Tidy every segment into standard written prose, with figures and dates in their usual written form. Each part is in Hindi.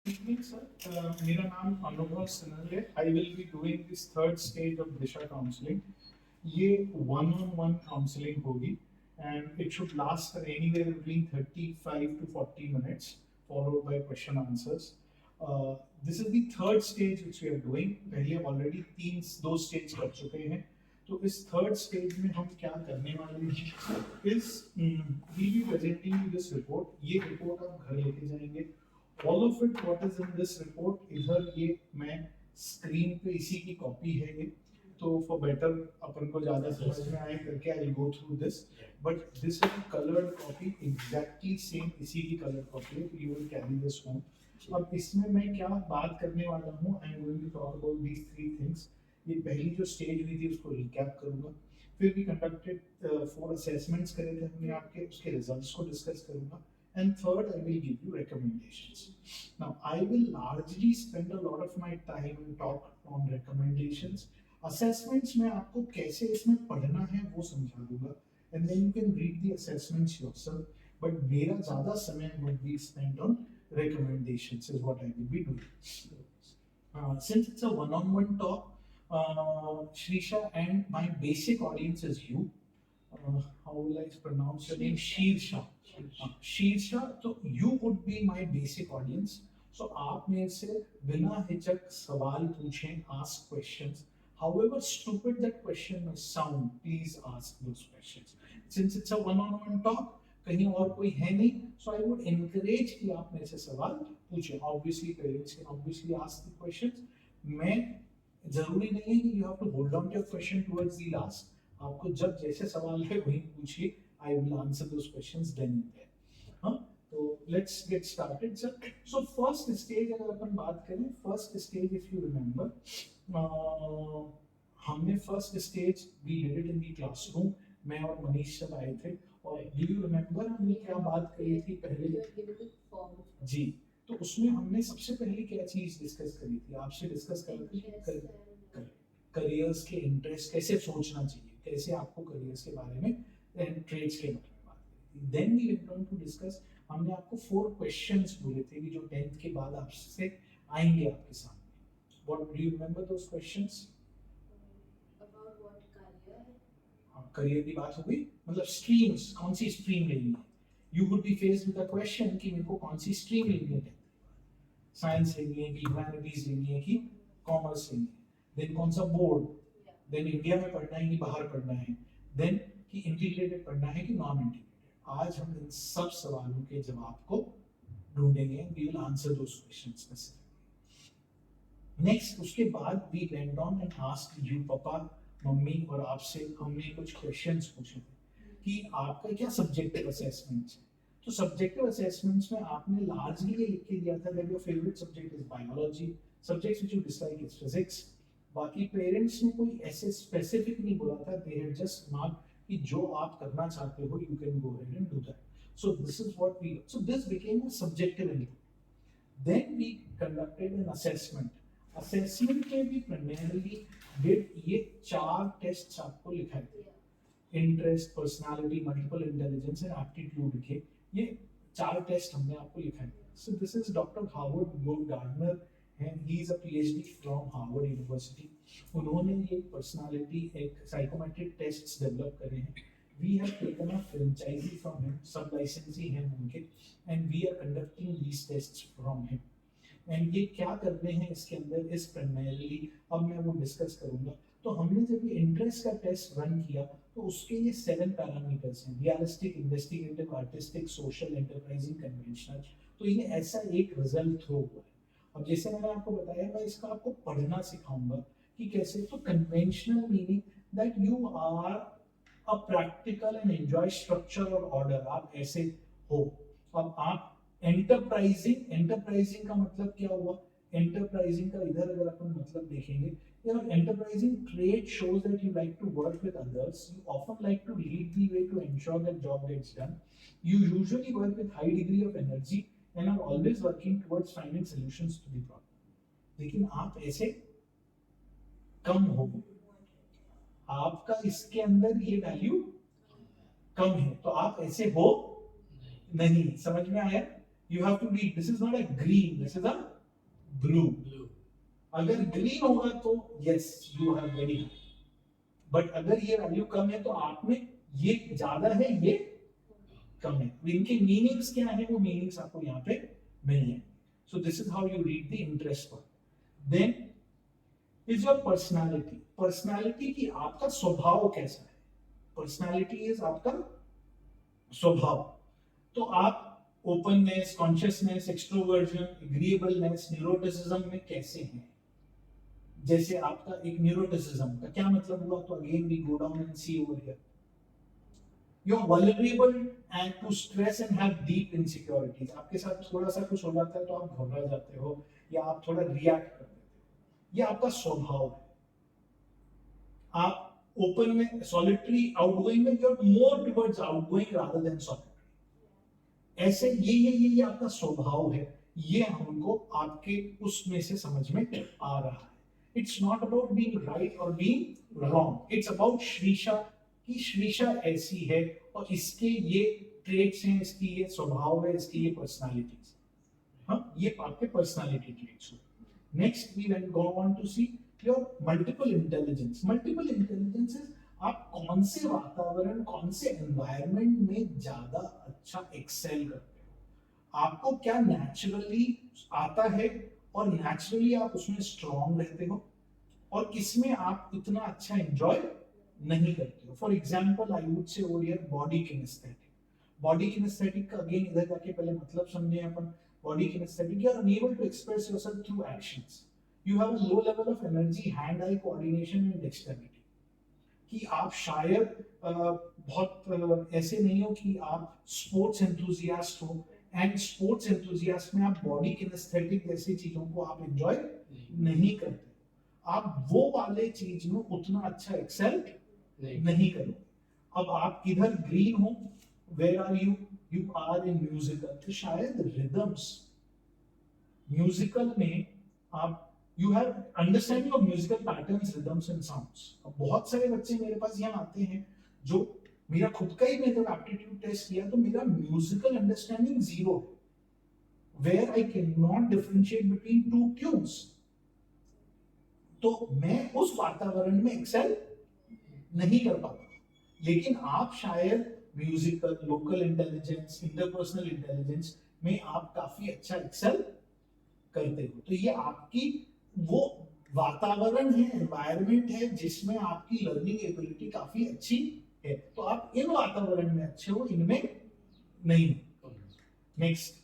Evening, sir. मेरा नाम अनुभव सिन्हा है. I will be doing this third stage of Disha counseling. ये one-on-one counseling होगी, and it should last for anywhere between 35 to 40 minutes, followed by question answers. This is the third stage which we are doing. पहले already दो stage कर चुके हैं. तो इस third stage में हम क्या करने वाले हैं? We will be presenting you this report. ये report आप घर लेके जाएंगे. All of it what is in this report इधर ये मैं स्क्रीन पे इसी की कॉपी है ये. तो फॉर बेटर अपन को ज्यादा समझ में आए करके I go through this, but this is coloured copy, exactly same इसी की कलर कॉपी है. You will carry this home. अब इसमें मैं क्या बात करने वाला हूँ, I am going to talk about these three things. ये पहली जो स्टेज हुई थी उसको रिकैप करूंगा. फिर भी कंडक्टेड 4 असेसमेंट्स करे थे हमने आपके, उसके रिजल्ट्स को डिस्कस करूंगा. And third, I will give you recommendations. Now, I will largely spend a lot of my time and talk on recommendations. Assessments में आपको कैसे इसमें पढ़ना है वो समझा दूंगा. And then you can read the assessments yourself. But मेरा ज़्यादा समय would be spent on recommendations is what I will be doing. Since it's a one-on-one talk, Shrisha, and my basic audience is you. How will I pronounce your name? Shirsha. Shirsha. तो you would be my basic audience. So आप मेरे से बिना हिचक सवाल पूछें, ask questions. However stupid that question may sound, please ask those questions. Since it's a one-on-one talk, कहीं और कोई है नहीं, so I would encourage कि आप मेरे से सवाल पूछें. Obviously parents can obviously ask the questions. मैं जरूरी नहीं है कि you have to hold on to your question towards the last. आपको जब जैसे सवाल है वही पूछिए. I will answer those questions then and there. हाँ, तो let's get started, sir. So first stage अगर अपन बात करें, first stage if you remember, हमने first stage we did it in the classroom. मैं और मनीष सर आए थे. और do you remember हमने क्या बात करी थी पहले? जी. तो उसमें हमने सबसे पहले क्या चीज डिस्कस करी थी? आपसे डिस्कस करी थी करियर्स के इंटरेस्ट, कैसे सोचना चाहिए, कैसे आपको करियर्स के बारे में एंड ट्रेड्स के बारे में बात करी. Then we went on to discuss. हमने आपको 4 क्वेश्चंस बोले थे कि जो 10th के बाद आपसे आएंगे आपके सामने. What do you remember those questions? About what career. हां, करियर की बात हो गई. मतलब स्ट्रीम्स, कौन सी स्ट्रीम लेनी है. You would B faced with a question कि मेरे को कौन सी स्ट्रीम लेनी है. साइंस लेनी है कि ह्यूमैनिटीज लेनी है कि कॉमर्स लेनी है. देन कौन सा बोर्ड, देन इंडिया में पढ़ना है कि बाहर पढ़ना है, देन कि इंटीग्रेटेड पढ़ना है कि नॉन इंटीग्रेटेड. आज हम इन सब सवालों के जवाब को ढूंढेंगे. We will answer those questions specifically. Next उसके बाद we went on and asked you, पापा मम्मी और आपसे हमने कुछ क्वेश्चंस पूछे थे कि आपका क्या सब्जेक्टिव असेसमेंट्स है. तो सब्जेक्टिव असेसमेंट्स में आपने लार्जली ये लिख के दिया था that your favourite subject is biology, subjects which you dislike is physics. बाकी पेरेंट्स ने कोई ऐसे स्पेसिफिक नहीं बोला था. दे हैड जस्ट मार्क कि जो आप करना चाहते हो you can go ahead and do that. So this is what we, so this became a subjective input. Then we conducted an assessment. Assessment में भी प्राइमरीली डिड ये 4 टेस्ट्स आपको लिखाए थे. Interest, personality, multiple intelligence and aptitude के ये 4 टेस्ट हमने आपको लिखाए. सो this is doctor Harvard gardener and he is a PhD from Harvard University. उन्होंने ये पर्सनालिटी एक साइकोमेट्रिक टेस्ट्स डेवलप करे हैं. We have taken a franchisee from him, सब लाइसेंसी हैं उनके, and we are conducting these tests from him. And ये क्या कर रहे हैं इसके अंदर इस primarily, अब मैं वो डिस्कस करूँगा. तो हमने जब ये इंटरेस्ट का टेस्ट रन किया तो उसके ये 7 पैरामीटर्स हैं. Realistic, investigative, artistic, social, enterprising, conventional. तो ये ऐसा एक रिजल्ट थ्रो हुआ है. अब जैसे मैंने आपको बताया, मैं इसका आपको पढ़ना सिखाऊंगा कि कैसे. तो conventional meaning that you are a practical and enjoy structure और ऑर्डर. आप ऐसे हो. अब आप एंटरप्राइजिंग, एंटरप्राइजिंग का मतलब क्या हुआ? एंटरप्राइजिंग का इधर अगर अपन मतलब देखेंगे, यार enterprising trait shows that you like to work with others, you often like to lead the way to ensure that job gets done, you usually work with high degree of energy and are always working towards finding solutions to the problem. लेकिन आप ऐसे कम हो, आपका इसके अंदर ये वैल्यू कम है, तो आप ऐसे हो नहीं. समझ में आया? You have to read. This is not a green. This is a blue. अगर ग्रीन होगा तो yes you have very high, but अगर ये वैल्यू कम है तो आप में ये ज्यादा है ये कम है। इनके मीनिंग्स क्या है वो मीनिंग्स आपको यहाँ पे मिल जाएंगे। So this is how you read the interest part. Then is your personality. Personality की आपका स्वभाव कैसा है। पर्सनालिटी इज आपका स्वभाव। तो आप openness, consciousness, extroversion, agreeableness, neuroticism में कैसे हैं। जैसे आपका एक न्यूरोटिसिज्म का क्या मतलब हुआ, तो again we go down and see over here. You are vulnerable and to stress and have deep insecurities. आपके साथ थोड़ा सा कुछ हो जाता है तो आप घबरा जाते हो या आप थोड़ा रिएक्ट कर देते हो, ये आपका स्वभाव है। आप ओपन में सॉलिटरी, आउटगोइंग में you are more towards outgoing rather than solitary. ऐसे ये आपका स्वभाव है। ये हमको आपके उसमें से समझ में आ रहा है। It's not about being right और being wrong, it's about Shirsha की श्रीषा ऐसी है और इसके ये ट्रेट्स हैं, इसकी ये स्वभाव है, इसकी ये पर्सनालिटीज। हाँ, ये आपके पर्सनालिटी ट्रेट्स हो। Next we will go on to see your multiple intelligence. Multiple intelligence is आप कौन से वातावरण, कौन से एनवायरनमेंट में ज्यादा अच्छा एक्सेल करते हो। आपको क्या नेचुरली आता है और नेचुरली आप उसमें स्ट्रांग रहते हो, और किसमें आप इतना अच्छा एंजॉय नहीं करते हो। For example I would say over here body kinesthetic. Body kinesthetic का अगेन इधर जाके पहले मतलब समझे अपन। Body kinesthetic, you are unable to express yourself through actions. You have a low level of energy, hand eye coordination and dexterity. कि आप शायद बहुत ऐसे नहीं हो कि आप स्पोर्ट्स एंथुजियास्ट हो, एंड स्पोर्ट्स एंथुजियास्ट में आप बॉडी किनेस्थेटिक जैसी चीजों को आप एंजॉय नहीं करते। आप वो वाले चीज में उतना अच्छा एक्सेल नहीं करोगे। अब आप इधर ग्रीन हो, where are you, you are in musical, तो शायद रिदम्स, म्यूजिकल में आप you have understanding of musical patterns, rhythms and sounds. अब बहुत सारे बच्चे मेरे पास यहाँ आते हैं जो मेरा खुद का ही मैं जब एप्टीट्यूड टेस्ट किया तो मेरा म्यूजिकल अंडरस्टैंडिंग जीरो है, where I can not differentiate between two tunes. तो मैं उस वातावरण में एक्सेल नहीं कर पाता। लेकिन आप शायद musical, local intelligence, interpersonal intelligence में आप काफी अच्छा एक्सेल करते हो। तो ये आपकी वो वातावरण है, एनवायरनमेंट है जिसमें आपकी लर्निंग एबिलिटी काफी अच्छी है। तो आप इन वातावरण में अच्छे हो, इनमें नहीं। Next,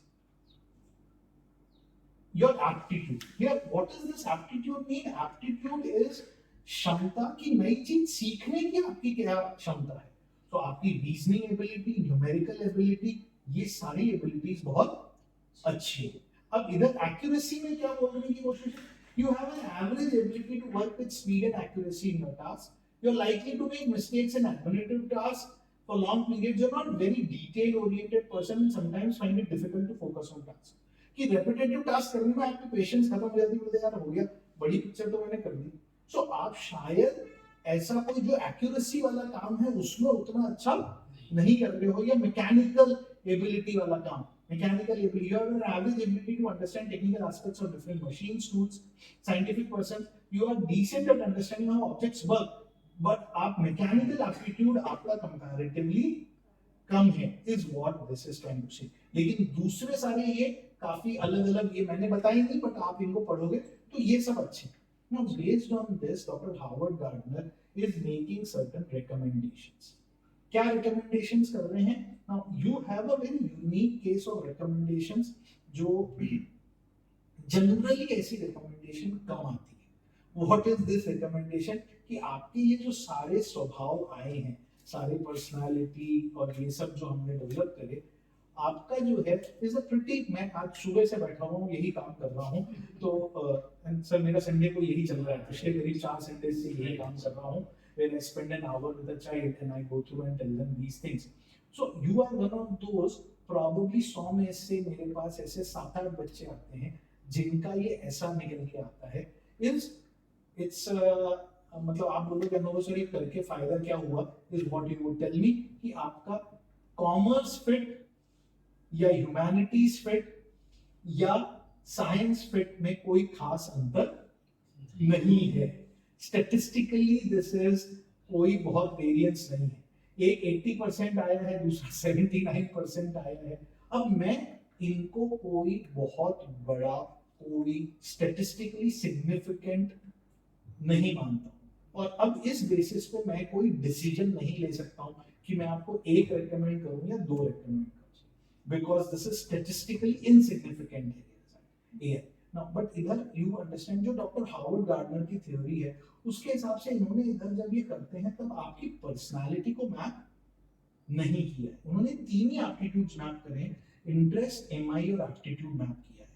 your aptitude. Here, what does this aptitude mean? Aptitude is क्षमता की नई चीज सीखने की आपकी क्या क्षमता है। तो आपकी रीजनिंग एबिलिटी, न्यूमेरिकल एबिलिटी, ये सारी एबिलिटीज बहुत अच्छी है। अब इधर एक्यूरेसी में क्या बोलने की कोशिश है, you have an average ability to work with speed and accuracy in your task. You're likely to make mistakes in administrative tasks for long periods. You're not very detail oriented person and sometimes find it difficult to focus on tasks. कि रेपिटेटिव टास्क करने में आपकी पेशेंस खत्म हो जाती है, यार हो गया, बड़ी पिक्चर तो मैंने कर दी। सो आप शायद ऐसा कोई जो एक्यूरेसी वाला काम है उसमें उतना अच्छा नहीं कर रहे हो, या मैकेनिकल एबिलिटी वाला काम, mechanical ability, you have an average ability to understand technical aspects of different machines, tools, scientific person, you are decent at understanding how objects work, but आप mechanical aptitude आपका comparatively कम है, is what this is trying to say। लेकिन दूसरे सारे ये काफी अलग अलग, ये मैंने बताई नहीं, बट आप इनको पढ़ोगे तो ये सब अच्छे। Now based on this, Dr. Howard Gardner is making certain recommendations। क्या recommendations कर रहे हैं? Now you have a very unique case of recommendations जो generally ऐसी recommendation कम आती है। What is this recommendation? कि आपके ये जो सारे स्वभाव आए हैं, सारे पर्सनालिटी और ये सब जो हमने डेवलप करे, आपका जो है इज अ प्रिटी, मैं आज सुबह से बैठा हूँ यही काम कर रहा हूँ, तो सर मेरा संडे को यही चल रहा है, पिछले करीब 4 संडे से यही काम कर रहा हूँ, where I spend an hour with a child and I go through and tell them these things। So you are one of those, probably 100 में से मेरे पास ऐसे 7-8 बच्चे आते हैं जिनका ये ऐसा निकल के आता है। It's मतलब आप बोलोगे नो सर ये करके फायदा क्या हुआ, is what you would tell me कि आपका कॉमर्स फिट या ह्यूमैनिटीज फिट या साइंस फिट में कोई खास अंतर नहीं है। स्टेटिस्टिकली दिस इज कोई बहुत वेरिएंस नहीं है। एक 80% आया है, दूसरा 79% आया है। अब मैं इनको कोई बहुत बड़ा, कोई स्टेटिस्टिकली सिग्निफिकेंट नहीं मानता हूं। और अब इस बेसिस पे मैं कोई डिसीजन नहीं ले सकता हूं कि मैं आपको एक रेकमेंड करूं या दो रेकमेंड करूं, because this is statistically insignificant area. Now but इधर यू अंडरस्टैंड, जो डॉक्टर हावर्ड गार्डनर की थ्योरी है उसके हिसाब से इन्होंने इधर जब ये करते हैं तब आपकी पर्सनालिटी को मैप नहीं किया है। उन्होंने तीन ही एप्टीट्यूड्स मैप करे हैं, इंटरेस्ट, एमआई और एप्टीट्यूड मैप किया है।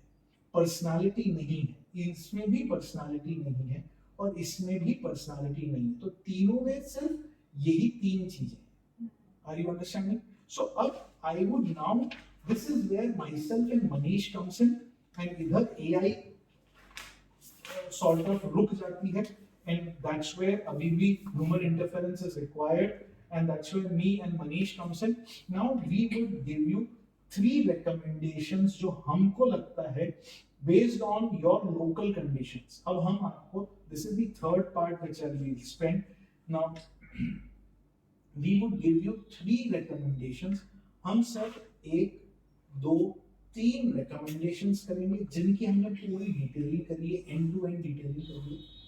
पर्सनालिटी नहीं है, इसमें भी पर्सनालिटी नहीं है और इसमें भी पर्सनालिटी नहीं है। तो तीनों में सिर्फ यही तीन चीजें। Are you understanding? सो अब I would now, this is where myself and Manish comes in, and इधर एआई सॉर्ट ऑफ रुक जाती है, and that's where अभी भी human interference is required, and that's where me and Manish comes in. Now we would give you 3 recommendations जो हमको लगता है based on your local conditions. अब हम आपको, this is the third part which I will spend now. We would give you 3 recommendations. हम सब 1, 2, 3 recommendations करेंगे जिनकी हमने पूरी डिटेलिंग करी है, एंड टू एंड डिटेलिंग करी है।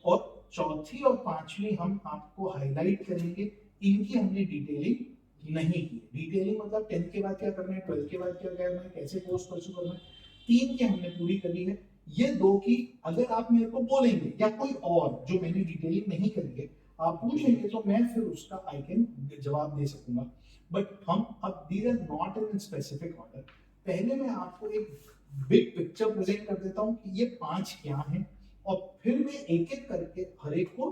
और चौथी और पांचवी हम आपको हाईलाइट करेंगे, इनकी हमने डिटेलिंग नहीं की। डिटेलिंग मतलब 10th के बाद क्या करना है, 12th के बाद क्या करना है, कैसे कोर्स परस्यू करना है, 3 की हमने पूरी करी है। ये 2 की अगर आप मेरे को बोलेंगे या कोई और जो मैंने डिटेलिंग नहीं करी है आप पूछेंगे तो मैं फिर उसका आई कैन जवाब दे सकूंगा। बट हम अब these are not in specific order. पहले मैं आपको एक बिग पिक्चर प्रेजेंट कर देता हूं कि ये 5 क्या हैं, और फिर मैं एक एक करके हर एक को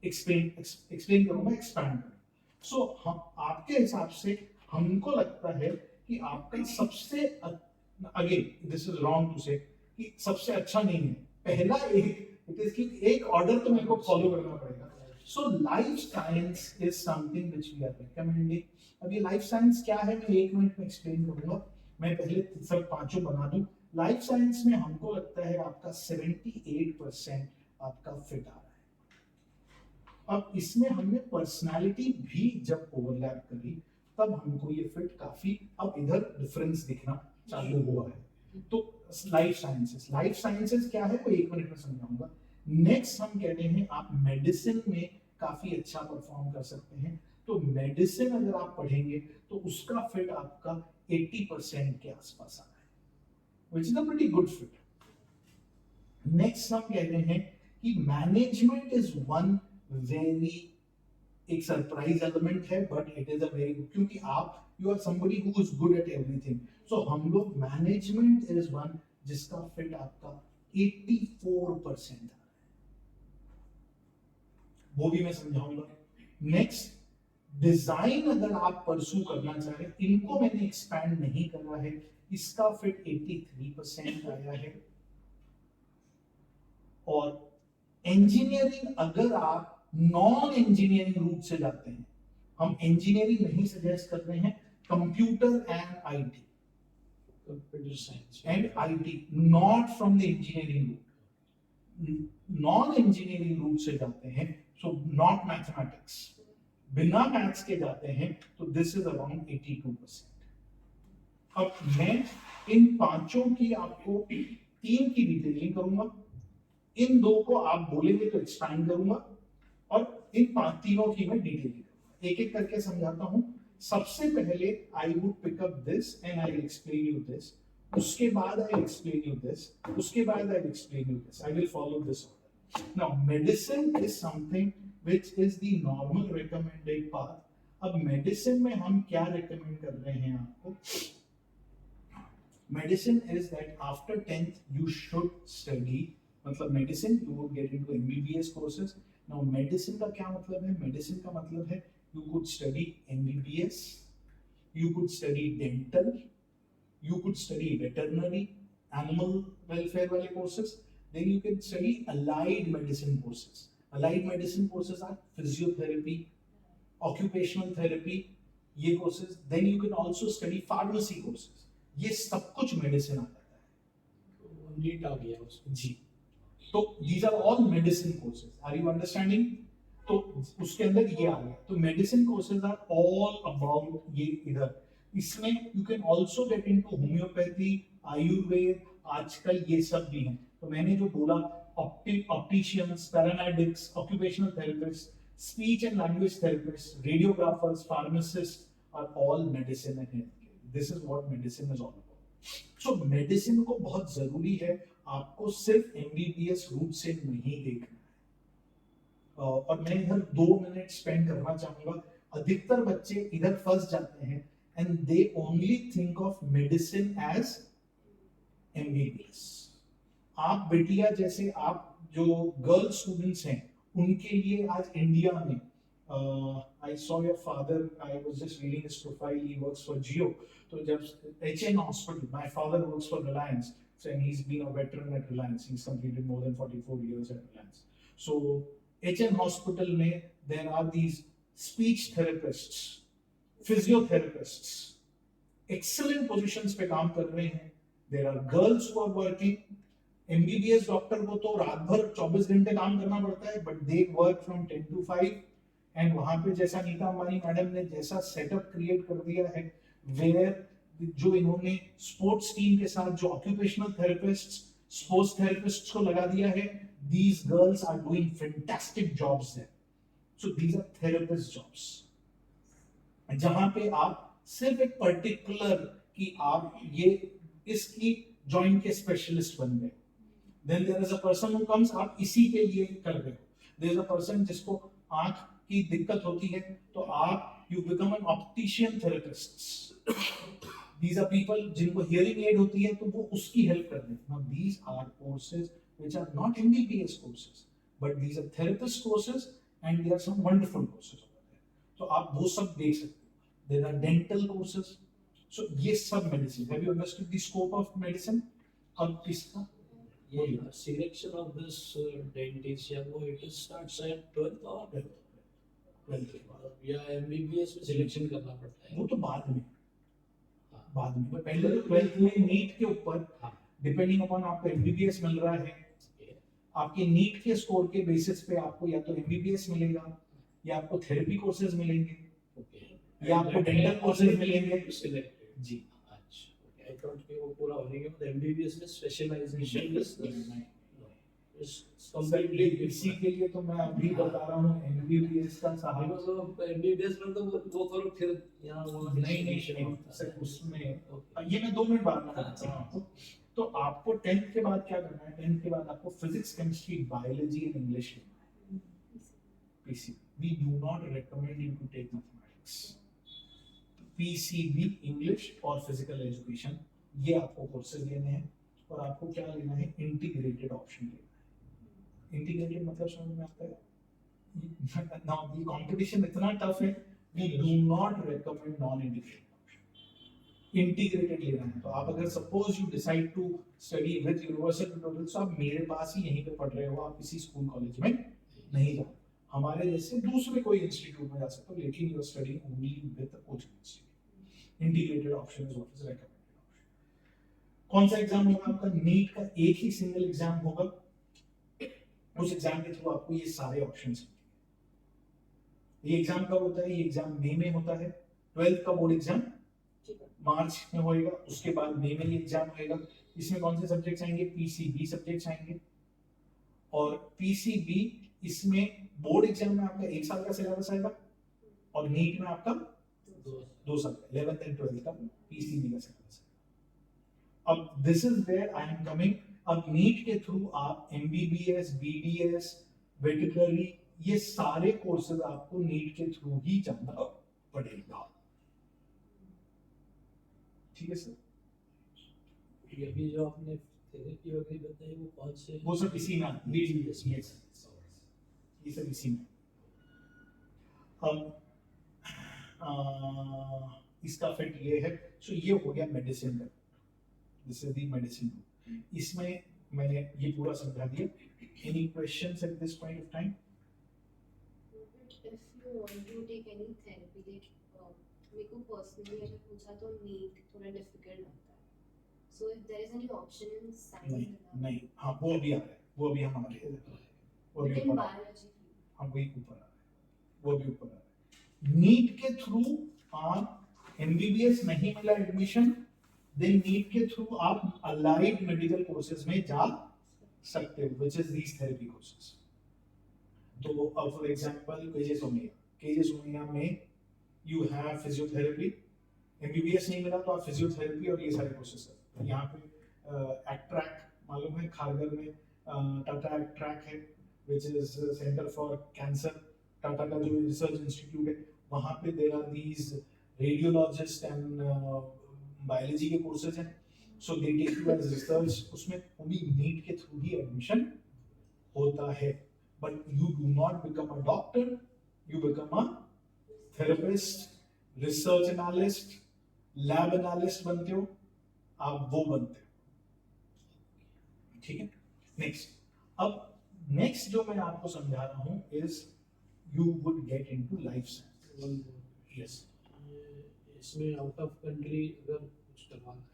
एक्सप्लेन करूंगा, एक्सपैंड करूंगा। सो हम आपके हिसाब से हमको लगता है कि आपका सबसे, again this is wrong to say कि सबसे अच्छा नहीं है, पहला एक, इट इज कि एक ऑर्डर तो मेरे को फॉलो करना पड़ेगा। So life science is something which we are recommending. अब ये लाइफ साइंस क्या है मैं 1 मिनट में एक्सप्लेन करूंगा। मैं पहले सब पांचों बना दूं। लाइफ साइंस में हमको लगता है आपका 78% आपका फिट आ रहा है। अब इसमें हमने पर्सनालिटी भी जब ओवरलैप करी तब हमको ये फिट काफी, अब इधर डिफरेंस दिखना चालू हुआ है। तो लाइफ साइंसेस क्या है वो 1 मिनट में समझाऊंगा। नेक्स्ट हम कहते हैं आप मेडिसिन में काफी अच्छा परफॉर्म कर सकते हैं। तो मेडिसिन अगर आप पढ़ेंगे तो उसका फिट आपका 80% के आसपास आ रहा है, which is a pretty good fit. Next हम कहते हैं कि मैनेजमेंट इज वन वेरी, एक सरप्राइज एलिमेंट है but it is a very good, क्योंकि आप you are somebody who is good at everything. So हम लोग मैनेजमेंट इज वन जिसका फिट आपका 84% है, वो भी मैं समझाऊंगा। नेक्स्ट डिजाइन अगर आप परस्यू करना चाहें, इनको मैंने एक्सपैंड नहीं करा है, इसका फिट 83% आया है। और इंजीनियरिंग अगर आप नॉन इंजीनियरिंग रूट से जाते हैं, हम इंजीनियरिंग नहीं सजेस्ट कर रहे हैं, computer and IT, computer science and IT, not from the engineering route, non engineering route से जाते हैं, सो नॉट मैथमेटिक्स, बिना मैथ्स के जाते हैं तो दिस इज अराउंड 82%। अब मैं इन पांचों की आपको 3 की डिटेलिंग करूंगा, इन 2 को आप बोलेंगे तो एक्सपैंड करूंगा, और इन तीनों की मैं डिटेलिंग करूंगा। एक एक करके समझाता हूं। सबसे पहले I would pick up this and I will explain you this, उसके बाद आई एक्सप्लेन यू दिस, उसके बाद I explain you this, I will follow this order. Now medicine is something which is the normal recommended path. अब मेडिसिन में हम क्या रिकमेंड कर रहे हैं आपको? Medicine is that after 10th you should study, मतलब medicine you would get into MBBS courses. Now medicine का क्या मतलब है? मेडिसिन का मतलब है you could study MBBS, you could study dental, you could study veterinary, animal welfare वाले courses, then you can study allied medicine courses. Allied medicine courses are physiotherapy, occupational therapy, ये courses. Then you can also study pharmacy courses. ये सब कुछ medicine आ जाता है. नीट आ गया उसमें जी। तो these are all medicine courses. Are you understanding? तो उसके अंदर ये आ गया. तो medicine courses are all about ये इधर. इसमें you can also get into homeopathy, Ayurveda, आजकल ये सब भी हैं. तो मैंने जो बोला opticians, paramedics, occupational therapists, speech and language therapists, radiographers, pharmacists are all medicine and healthcare. This is what medicine is all about. So medicine को बहुत जरूरी है, आपको सिर्फ एमबीबीएस रूट से नहीं देखना है. और मैं इधर 2 मिनट स्पेंड करना चाहूंगा. अधिकतर बच्चे इधर फंस जाते हैं and they only think of medicine as MBBS. आप बेटिया जैसे आप जो गर्ल स्टूडेंट्स हैं उनके लिए आज इंडिया में I saw your father. I was just reading his profile. He works for Jio. So जब HN Hospital, my father works for Reliance, so and he's been a veteran at Reliance. He's completed more than 44 years at Reliance. So HN Hospital में there are these speech therapists, physiotherapists, excellent positions पे काम कर रहे हैं. There are girls who are working. MBBS doctor को तो रात भर 24 घंटे काम करना पड़ता है, but they work from 10 to 5. And वहां पे जैसा नीता अंबानी मैडम ने जैसा सेटअप क्रिएट कर दिया है, वेयर जो इन्होंने स्पोर्ट्स टीम के साथ जो ऑक्यूपेशनल थेरेपिस्ट्स, स्पोर्ट्स थेरेपिस्ट्स को लगा दिया है, these girls are doing fantastic jobs there. So these are therapist jobs. जहां पे आप सिर्फ एक पर्टिकुलर कि आप ये इसकी जॉइंट के स्पेशलिस्ट बन गए. Then there is a person who comes, आप इसी के लिए कर रहे हो. There is a person जिसको आंख की दिक्कत होती है, तो आप you become an optician therapist. These are people जिनको hearing aid होती है, तो वो उसकी हेल्प कर दें. Now these are courses which are not MBBS courses, but these are therapist courses and there are some wonderful courses over there. तो आप वो सब देख सकते हो. There are dental courses. So ये सब medicine. Have you understood the scope of medicine? अब इसका Yeah, selection of this dentist, yeah, वो it starts at 12th or 12th के बाद. या MBBS में सिलेक्शन करना पड़ता है. वो तो बाद में पहले तो 12th में नीट के ऊपर डिपेंडिंग अपॉन आपको एमबीबीएस मिल रहा है, आपके नीट के स्कोर के बेसिस पे आपको या तो एमबीबीएस मिलेगा या आपको थेरेपी कोर्सेज मिलेंगे या आपको डेंटल कोर्सेज मिलेंगे. जी. I thought कि वो पूरा होने के बाद MBBS में स्पेशलाइजेशन is completely इसी के लिए तो मैं अभी बता रहा हूँ एमबीबीएस का साहब. MBBS में तो वो करो फिर यहाँ वो नहीं सर उसमें ये मैं 2 मिनट बाद में बताता हूँ आपको. तो आपको 10th के बाद क्या करना है? 10th के बाद आपको physics, chemistry, biology and English लेना है. PCB. We do not recommend you to take mathematics. PCB English और फिजिकल एजुकेशन ये आपको कोर्सेज लेने हैं. और आपको क्या लेना है? इंटीग्रेटेड ऑप्शन लेना है. इंटीग्रेटेड मतलब समझ में आता है? नाउ ये कंपटीशन इतना टफ है, we do not recommend non integrated option. Integrated लेना है. तो आप अगर suppose you decide to study with universal tutorial, तो आप मेरे पास ही यहीं पे पढ़ रहे हो, आप किसी स्कूल कॉलेज में नहीं जाओ. हमारे जैसे दूसरे कोई इंस्टीट्यूट में जा सकते हो, लेकिन you are studying only with the coaching institute. Integrated option is what is recommended option. कौन सा एग्जाम होगा आपका? नीट का एक ही सिंगल एग्जाम होगा. उस एग्जाम के थ्रू आपको ये सारे ऑप्शंस मिलेंगे. ये एग्जाम कब होता है? ये एग्जाम मई में होता है. 12th का बोर्ड एग्जाम मार्च में होएगा. उसके बाद मई में ये एग्जाम होएगा. इसमें कौन से सब्जेक्ट्स आएंगे? पीसीबी सब्जेक्ट्स आएंगे. और पीसीबी इसमें बोर्ड एग्जाम में आपका 1 साल का सिलेबस आएगा और नीट में आपका 2 साल का 11th एंड 12th का पीसीबी का सिलेबस. अब this is where I am coming. अब नीट के थ्रू आप एमबीबीएस, बीडीएस, वेटरनरी ये सारे कोर्सेज आपको नीट के थ्रू ही जाना पड़ेगा. ठीक है सर. ये भी जो आपने थेरेपी वगैरह बताई वो कौन से? वो सब इसी में बीडीएस. यस ये सब इसी में. अब इसका फिट ये है. सो ये हो गया मेडिसिन का. This is the medicine. इसमें मैंने ये पूरा समझा दिया. Any questions at this point of time? If you want to take any therapy, like मेरे को पर्सनली अगर पूछा तो नीट थोड़ा डिफिकल्ट लगता है. So if there is any option in science, नहीं नहीं, हाँ वो अभी आ रहा है, वो अभी हम आ रहे हैं, वो अभी within ऊपर आ रहा है, biology, हाँ वही ऊपर आ रहा है, वो अभी ऊपर आ रहा है। नीट के थ्रू आप एमबीबीएस नहीं मिला एडमिशन, देन नीट के थ्रू आप अलाइड मेडिकल कोर्सेज में जा सकते हो, which is these therapy courses. तो फॉर एग्जांपल केजे सोनिया में यू हैव फिजियोथेरेपी, एमबीबीएस नहीं मिला तो आप फिजियोथेरेपी और ये सारे कोर्सेज करते हैं। यहाँ पे एक्ट्रैक मालूम है, खारगर में टाटा एक्ट्रैक है, which is centre for cancer, Tata का जो रिसर्च इंस्टीट्यूट है, वहाँ पे there are these radiologist and biology के कोर्सेज हैं, so they take you as research, उसमें भी नीट के थ्रू ही एडमिशन होता है। But you do not become a doctor, you become a therapist, research analyst, lab analyst बनते हो, आप वो बनते हो, ठीक है। नेक्स्ट, अब नेक्स्ट जो मैं आपको समझा रहा हूं is you would get into life science. Yes इसमें आउट ऑफ कंट्री अगर कुछ करवाना है,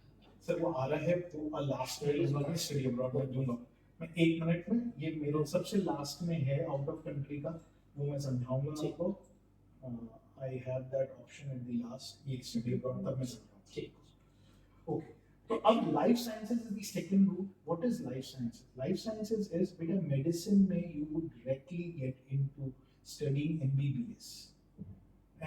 सर वो आ रहा है, वो लास्ट में स्टडी अब्रॉड में दूंगा मैं 1 मिनट में, ये मेरे सबसे लास्ट में है आउट ऑफ कंट्री का, वो मैं समझाऊंगा आपको। I have that option at the last, ये स्टडी अब्रॉड तब मैं समझाऊंगा, ठीक। ओके, तो अब life sciences is the second route. What is life sciences? Life sciences is बेटा मेडिसिन में you would directly get into studying MBBS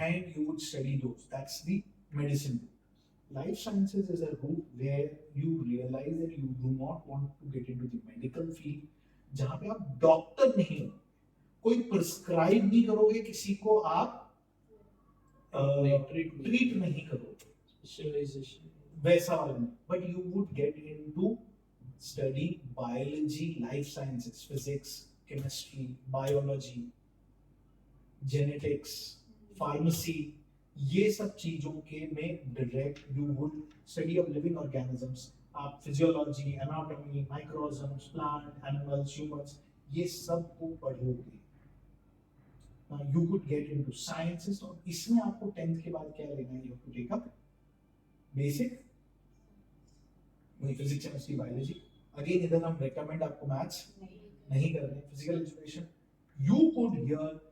and you would study those. That's the medicine route. Life sciences is a route where you realize that you do not want to get into the medical field, जहाँ पे आप डॉक्टर नहीं हो, कोई प्रिस्क्राइब नहीं करोगे किसी को, आप ट्रीट नहीं करोगे, स्पेशलाइजेशन वैसा वाला नहीं, but you would get into study biology, life sciences, physics, chemistry, biology, genetics, pharmacy, ये सब चीजों के में direct you would study of living organisms, आप physiology, anatomy, microorganisms, plant, animals, humans, ये सब को पढ़ोगे। You would get into sciences, और इसमें आपको 10th के बाद क्या लेना है? You have to take up basic physics, chemistry, biology. Again इधर हम रेकमेंड आपको मैथ्स नहीं कर रहे, physical education. You could hear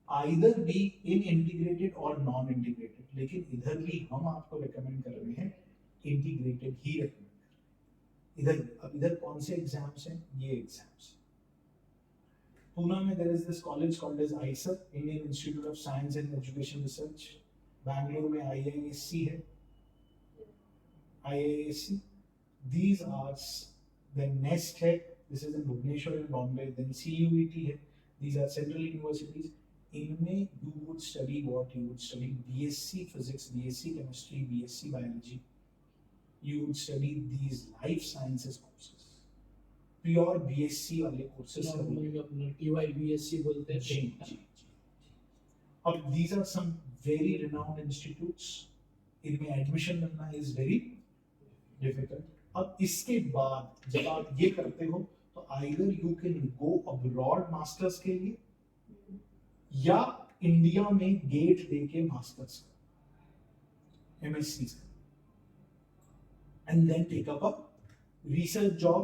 either be in integrated or non integrated, लेकिन इधर भी हम आपको रेकमेंड कर रहे हैं इंटीग्रेटेड ही रेकमेंड। इधर अब इधर कौन से एग्जाम्स हैं? ये एग्जाम्स। पूना में there is this college called as IISER, Indian Institute of Science and Education Research. Bangalore में IISc है, IISc. These are the NEST है, this is in Bhubaneswar and Bombay, then CUET है, these are central universities. इनमें you would study what? You would study BSc Physics, BSc Chemistry, BSc Biology. You would study these life sciences courses. Pure BSc वाले courses नॉर्मली अपना TYBSc बोलते हैं। जी जी जी। अब these are some very renowned institutes. इनमें admission मिलना is very difficult. अब इसके बाद जब आप ये करते हो तो either you can go abroad masters के लिए, या इंडिया में गेट देके मास्टर्स का, एमएससी का, and then take up a research job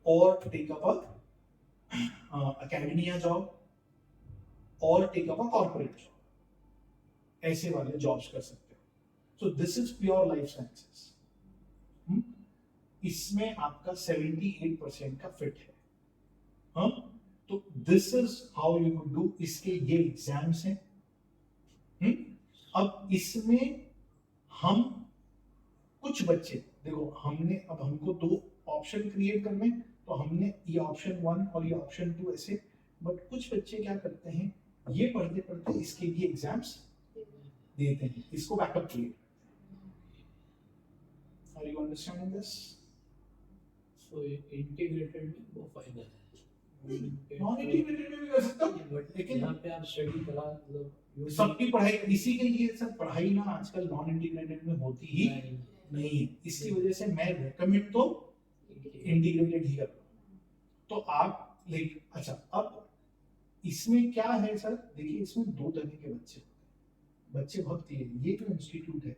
और take up a academia job और take up a corporate job, ऐसे वाले जॉब्स कर सकते हो। So this is pure life sciences. इसमें आपका 78% का फिट है। हाँ, तो this is how you would do. इसके ये एग्जाम्स हैं। अब इसमें हम कुछ बच्चे देखो, हमने अब हमको 2 ऑप्शन क्रिएट करने, तो हमने ये ऑप्शन 1 और ये ऑप्शन 2 ऐसे, बट कुछ बच्चे क्या करते हैं, ये पढ़ते पढ़ते इसके लिए एग्जाम्स देते हैं, इसको backup create. Are you understanding this? So integrated में वो फायदा है। नॉन इंटीग्रेटेड में भी कर सकता हूं, बट लेकिन यहाँ पे आप स्टडी करा मतलब सबकी पढ़ाई इसी के लिए, सब पढ़ाई ना आजकल नॉन इंटीग्रेटेड में होती ही नहीं है। इसकी वजह से मैं रेकमेंड तो इंटीग्रेटेड ही करता हूं। तो आप लाइक, अच्छा अब इसमें क्या है सर, देखिए इसमें 2 तरह के बच्चे होते हैं। बच्चे बहुत तेज, ये जो इंस्टीट्यूट है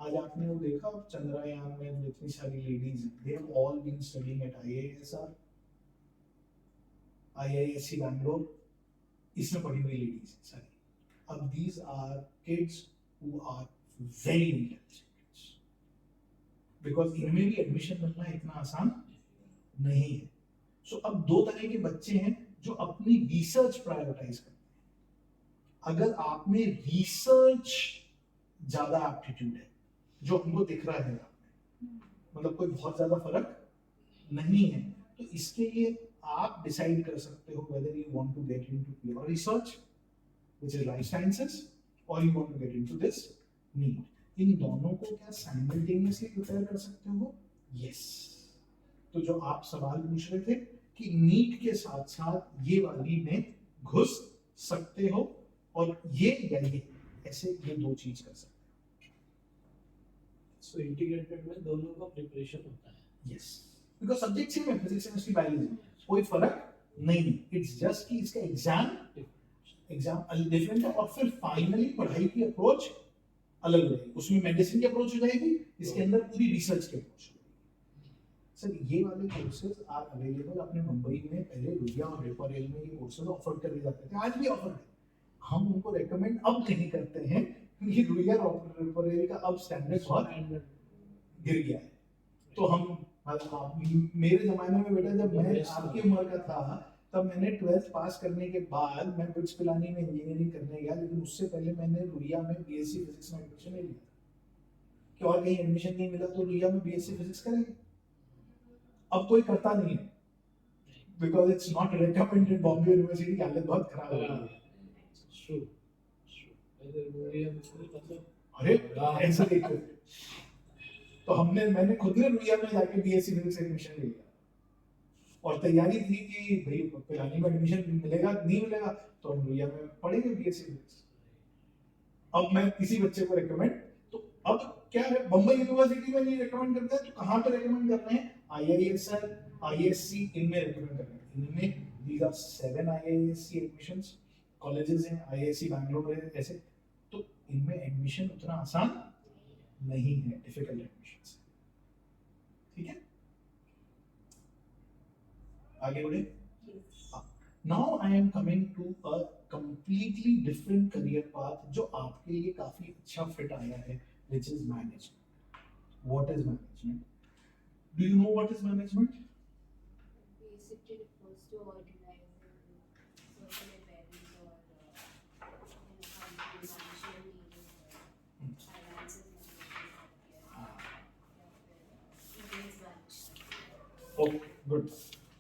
आज आपने वो देखा चंद्रयान में जितनी सारी ladies they have all been studying at IISR, IISc Bangalore, इसमें पढ़ी हुई लेडीज सारी. अब these are kids who are very intelligent because इनमें भी एडमिशन मिलना इतना आसान नहीं है. सो अब दो तरह के बच्चे हैं जो अपनी रिसर्च प्रायोरिटाइज करते हैं. अगर आप में रिसर्च ज्यादा एप्टीट्यूड है, जो हमको दिख रहा है आप में, मतलब कोई बहुत ज्यादा फर्क नहीं है, तो इसके लिए आप डिसाइड कर सकते हो whether you want to get into pure research which is life sciences or you want to get into this NEET. इन दोनों को क्या साइमल्टेनियसली प्रिपेयर कर सकते हो? यस. तो जो आप सवाल पूछ रहे थे कि नीट के साथ साथ ये वाली में घुस सकते हो और ये या ये, ऐसे ये दो चीज कर सकते हो. सो इंटीग्रेटेड में दोनों का प्रिपरेशन होता है. यस, बिकॉज सब्जेक्ट सेम है, फिजिक्स केमिस्ट्री बायोलॉजी, कोई फर्क नहीं. इट्स जस्ट कि इसका एग्जाम डिफरेंट है और फिर फाइनली पढ़ाई की अप्रोच अलग रहेगी. उसमें मेडिसिन की अप्रोच हो जाएगी, इसके अंदर पूरी रिसर्च की अप्रोच होगी. सर ये वाले कोर्सेज आर अवेलेबल अपने मुंबई में. पहले रुइया और रेपरेल में ये कोर्सेज ऑफर करे जाते थे, आज भी ऑफर है. हम उनको रेकमेंड अब नहीं करते हैं क्योंकि रुइया और रेपरेल का अब स्टैंडर्ड बहुत गिर गया है. तो हम मेरे जमाने में बेटा जब मैं आपकी उम्र का था तब मैंने 12th पास करने के बाद मैं बिट्स पिलानी में इंजीनियरिंग करने गया, लेकिन उससे पहले मैंने रुइया में बीएससी फिजिक्स में एडमिशन ले लिया कि और कहीं एडमिशन नहीं मिला तो रुइया में बीएससी फिजिक्स करेंगे. अब कोई करता नहीं है because it's not recommended. Bombay university की हालत बहुत खराब हो गई है. अरे ऐसा देखो, तो मैंने खुद ने रुइया में जाके बीएससी फिजिक्स एडमिशन ले लिया और तैयारी थी कि भाई पिलानी में एडमिशन मिलेगा नहीं मिलेगा तो हम रुइया में पढ़ेंगे बीएससी फिजिक्स. अब मैं किसी बच्चे को रेकमेंड, तो अब क्या है, बम्बई यूनिवर्सिटी में नहीं रेकमेंड करते हैं तो कहाँ पे रेकमेंड करते हैं? आईआईएसआर, आईएससी, इनमें रेकमेंड करते हैं. इनमें these are 7 IISc admissions colleges हैं, आईआईएससी बैंगलोर है ऐसे. तो इनमें एडमिशन उतना आसान नहीं है, डिफिकल्ट एडमिशंस. ठीक है, आगे बढ़े. Now I am coming to a completely different career path जो आपके लिए काफी अच्छा फिट आया है, which is management. What is management? Do you know what is management? Basically refers to organizing social events or company management meetings or finances management या फिर events management. Okay, good.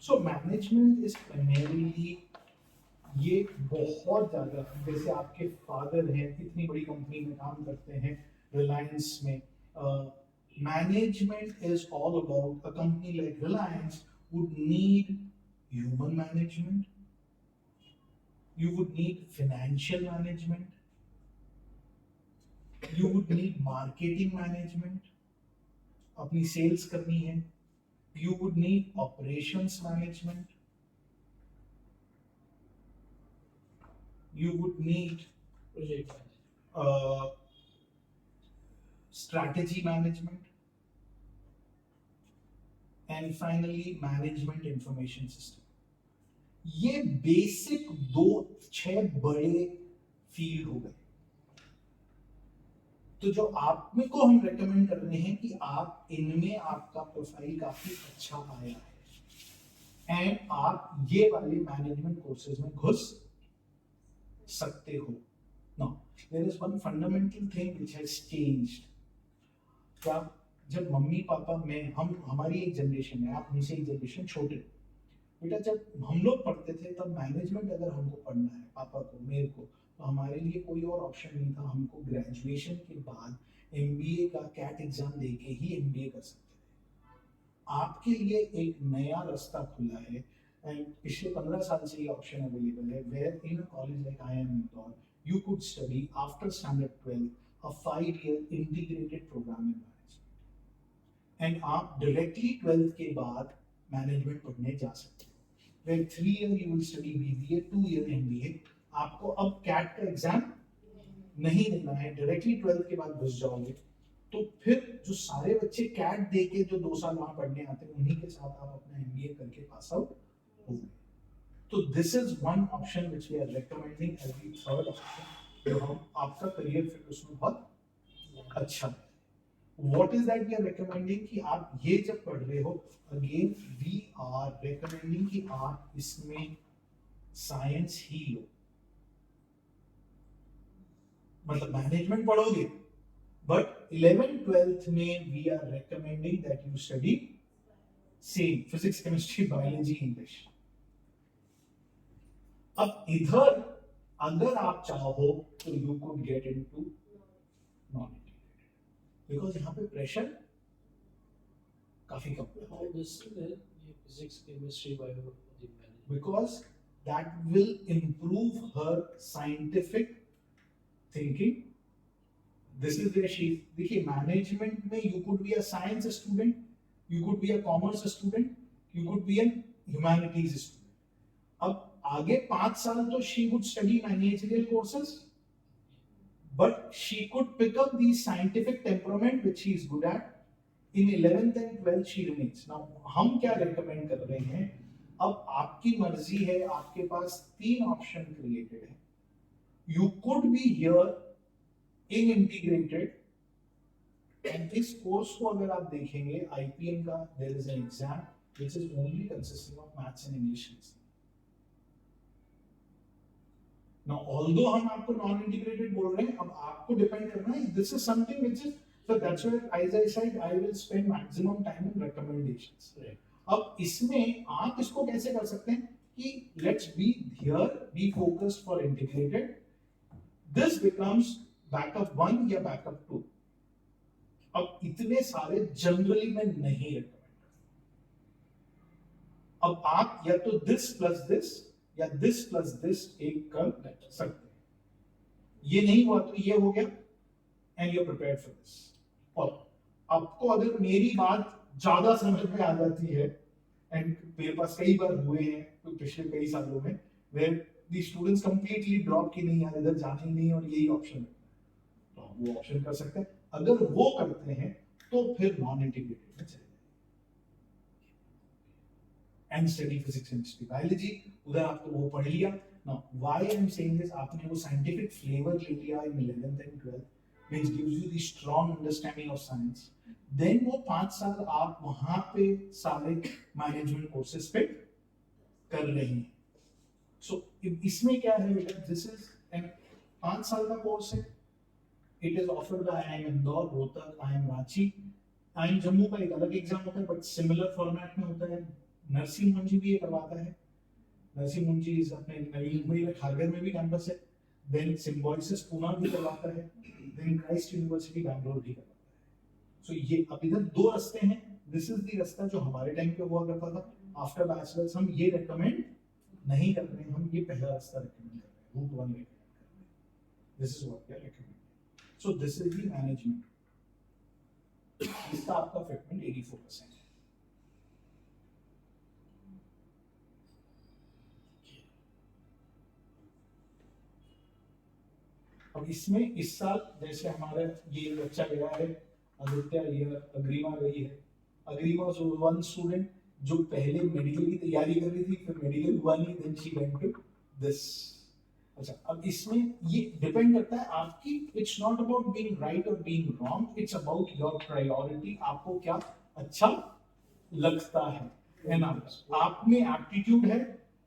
So management is primarily ये बहुत ज़्यादा, जैसे आपके फादर हैं इतनी बड़ी कंपनी में काम करते हैं रिलायंस में. Management is all about, a company like Reliance would need human management, you would need financial management, you would need marketing management, अपनी सेल्स करनी है, you would need operations management, you would need strategy management, and finally management information system. ये बेसिक 6 बड़े फील्ड हो गए. तो जो आप में को हम रेकमेंड कर रहे हैं कि आप इनमें आपका प्रोफाइल काफी अच्छा आया है एंड आप ये वाले मैनेजमेंट कोर्सेज में घुस सकते हो. Now there is one fundamental thing which has changed. क्या जब मम्मी पापा में हमारी एक जनरेशन है, आप हमसे एक जनरेशन छोटे, बेटा जब हम लोग पढ़ते थे तब मैनेजमेंट अगर हमको पढ़ना है, पापा को मेरे को, तो हमारे लिए कोई और ऑप्शन नहीं था. हमको ग्रेजुएशन के बाद एमबीए का कैट एग्जाम देके ही एमबीए कर सकते थे. आपके लिए एक नया रास्ता खुला है एंड पिछले 15 साल से ये ऑप्शन अवेलेबल है where in a college like IIM Indore you could study after standard 12 a 5-year integrated programme in management and आप डायरेक्टली 12th के बाद मैनेजमेंट पढ़ने जा सकते हो. Where 3 year you will study BBA, 2 year MBA. आपको अब कैट का एग्जाम नहीं देना है, डायरेक्टली 12th के बाद घुस जाओगे. तो फिर जो सारे बच्चे कैट दे के जो 2 साल वहां पढ़ने आते हैं उन्हीं के साथ आप अपना एमबीए करके पास आउट हो गए। तो this is one option which we are recommending as the third option, जो हम आपका करियर फिट उसमें बहुत अच्छा है। What is that we are recommending कि आप ये जब पढ़ रहे हो, अगेन वी आर रिकमेंडिंग कि आप इसमें साइंस ही लो, मतलब मैनेजमेंट पढ़ोगे बट 11th 12th में we are recommending that you study same physics chemistry biology English. अब इधर अगर आप चाहो तो you could get into non integrated, because यहाँ पे प्रेशर काफी कम है, How this is physics, chemistry, biology, management. because that will improve her scientific thinking. This is where she, देखिए मैनेजमेंट में you could be a science student, you could be a commerce student, you could be a humanities student. अब आगे 5 साल तो she would study managerial courses, but she could pick up the scientific temperament which she is good at. In 11th and 12th she remains. Now हम क्या recommend कर रहे हैं, अब आपकी मर्जी है, आपके पास 3 ऑप्शन क्रिएटेड है। You could be here in integrated, and इस कोर्स को अगर आप देखेंगे IPM का, there is an exam which is only consisting of maths and English listening. Now although हम आपको नॉन इंटीग्रेटेड बोल रहे हैं, अब आपको डिपेंड करना है, this is something which is, so that's why as I said I will spend maximum time on recommendations. Right. अब इसमें आप इसको कैसे कर सकते हैं कि let's be here, be focused for integrated, this becomes backup 1 या बैकअप 2। अब इतने सारे जनरली मैं नहीं रिकमेंड करता। अब आप या तो दिस प्लस दिस या दिस प्लस दिस एक कर सकते हैं, ये नहीं हुआ तो ये हो गया and you are prepared for this. और आपको अगर मेरी बात ज्यादा समझ में आ जाती है, एंड मेरे पास कई बार हुए हैं पिछले कई सालों में where the students completely drop की नहीं, यार इधर जाना ही नहीं और यही ऑप्शन है, तो आप वो ऑप्शन कर सकते हैं। अगर वो करते हैं तो फिर नॉन इंटीग्रेटेड में चले जाएंगे and study physics chemistry biology, उधर आपको वो पढ़ लिया। Now why I am saying this, आपने वो साइंटिफिक फ्लेवर ले लिया इन 11th and 12th which gives you the strong understanding of science, then वो 5 साल आप वहां पे सारे मैनेजमेंट कोर्सेज पे कर रहे हैं। सो इसमें क्या है बेटा, दिस इज एन 5 साल का कोर्स है, it is offered by IIM Indore, Rohtak, IIM Ranchi, IIM Jammu का एक अलग एग्जाम होता है बट सिमिलर फॉर्मेट में होता है। नरसिंह मुंजी भी ये करवाता है, नरसिंह मुंजी इज अपने नवी मुंबई में खारगर में भी कैंपस है, देन सिम्बोयसिस पुणे भी करवाता है, देन क्राइस्ट यूनिवर्सिटी बैंगलोर भी करवाता है। सो ये अब इधर 2 रास्ते हैं, दिस इज द रास्ता जो हमारे टाइम पे हुआ करता था। आफ्टर बैचलर्स हम ये रेकमेंड नहीं कर रहे हैं, हम ये पहला रास्ता रेकमेंड कर रहे हैं, रूट 1 रेकमेंड कर रहे हैं। This is what we are recommending. So this is the management, इसका आपका फिटमेंट 84% है। अब इसमें इस साल जैसे हमारा ये बच्चा गया है, आदित्य ये अग्रिमा गई है, अग्रिमा वाज वन स्टूडेंट जो पहले मेडिकल की तैयारी कर रही थी, फिर मेडिकल हुआ नहीं, then she went to this. अच्छा, अब इसमें ये डिपेंड करता है आपकी, it's not about being right और being wrong, it's about your priority, आपको क्या अच्छा लगता है ना। आप में एप्टीट्यूड है,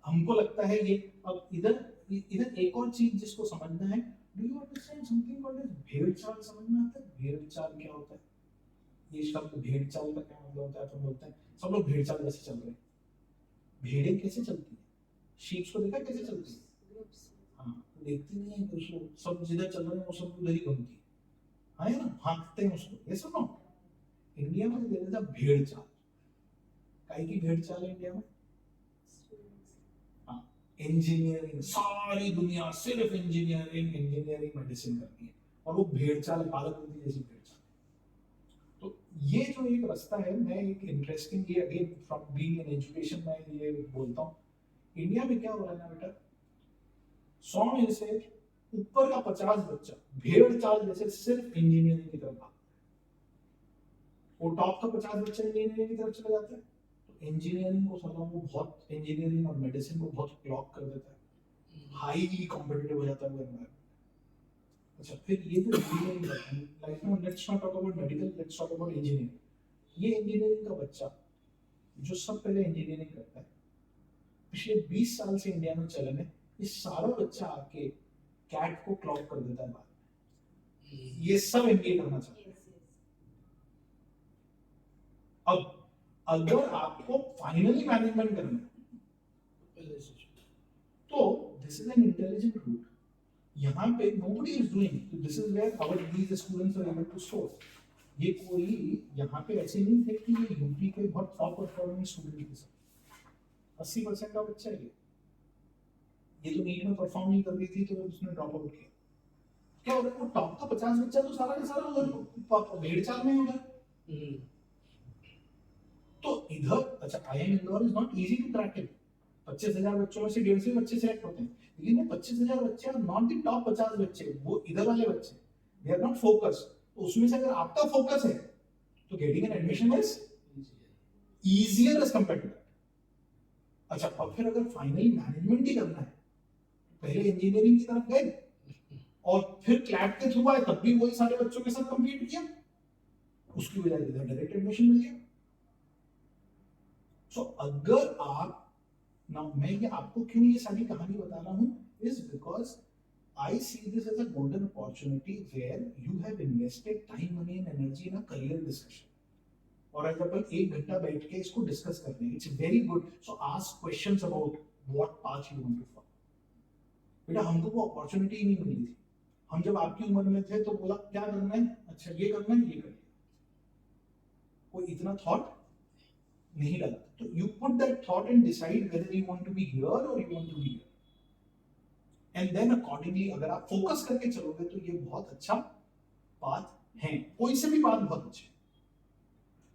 हमको लगता है ये। अब इधर एक और चीज जिसको समझना है, do you understand something called as भेड़ चाल? समझ में आता है भेड़ चाल क्या होता है? ये शब्द भेड़ चाल का क्या मतलब होता है? तो बोलते हैं सब लोग भेड़ चाल जैसे चल रहे हैं। भेड़ें कैसे चलती है? शीप्स को देखा कैसे चलती है? हाँ, देखती नहीं है उसको, सब जिधर चल रहे हैं वो सब उधर ही घूमती है ना, भागते हैं उसको। ये सुनो, इंडिया में देर इज अ भेड़ चाल। काहे की भेड़ चाल है इंडिया में? इंजीनियरिंग, सारी दुनिया सिर्फ इंजीनियरिंग मेडिसिन करती है, और वो भेड़ चाल पालक होती है जैसी भेड़ चाल। तो ये जो एक रास्ता है, मैं एक इंटरेस्टिंग, ये again from being in education मैं ये बोलता हूँ, इंडिया में क्या हो रहा है ना बेटा, 100 में से ऊपर का 50 बच्चा भेड़ चाल जैसे सिर्फ इंजीनियरिंग की तरफ भागता है। वो टॉप का 50 बच्चा इंजीनियरिंग की तरफ चला जाता है, तो इंजीनियरिंग को साला वो बहुत, इंजीनियरिंग और मेडिसिन को बहुत क्लॉक कर देता है, हाईली कॉम्पिटिटिव हो जाता है वो एनवायरनमेंट। अच्छा, फिर ये जो इंजीनियरिंग है, like now let's not talk about medical, let's talk about engineering. ये इंजीनियरिंग का बच्चा जो सब पहले इंजीनियरिंग करता है, पिछले 20 साल से इंडिया में चलन है, ये सारा बच्चा आके कैट को क्लॉक कर देता है बाद में। ये सब एमबीए करना चाहते हैं। अब अगर आपको फाइनली मैनेजमेंट करना है, तो this is an intelligent route. यहाँ पे nobody is doing, this is where our these students are able to source। ये कोई यहाँ पे ऐसे नहीं थे कि ये यूपी के बहुत टॉप परफॉर्मिंग स्टूडेंट के साथ 80% का बच्चा है ये जो नीट में परफॉर्म नहीं कर रही थी तो उसने ड्रॉप आउट किया। क्या होगा, वो टॉप का 50 बच्चा तो सारा का सारा उधर डेढ़ साल में उधर। तो इधर अच्छा, IIM Indore is not easy to crack it. 25,000 बच्चों में से 150 बच्चे सेलेक्ट होते हैं, लेकिन वो 25,000 बच्चे आर नॉट द टॉप 50 बच्चे, वो इधर वाले बच्चे, दे आर नॉट फोकस्ड। तो उसमें से अगर आपका फोकस है तो getting an admission is easier as compared to that। अच्छा, अब फिर अगर फाइनली मैनेजमेंट ही करना है, पहले इंजीनियरिंग की तरफ गए और फिर क्लैट के थ्रू आए, तब भी वही सारे बच्चों के साथ कंपीट किया, उसकी बजाय इधर डायरेक्ट एडमिशन मिल गया। सो अगर आप नाउ, मैं ये आपको क्यों ये सारी कहानी बता रहा हूँ, is because I see this as a golden opportunity where you have invested time, money and energy in a career discussion। और अगर अपन 1 घंटा बैठ के इसको डिस्कस कर रहे हैं, it's very good. So ask questions about what path you want to follow. बेटा, हमको वो अपॉर्चुनिटी ही नहीं मिली थी। हम जब आपकी उम्र में थे तो बोला क्या करना है, अच्छा ये करना है, ये कर लिया, कोई इतना थॉट नहीं डाला। तो you put that thought and decide whether you want to be here और you want to be here, and then accordingly अगर आप फोकस करके चलोगे तो ये बहुत अच्छा पाथ है। कोई से भी पाथ बहुत अच्छे,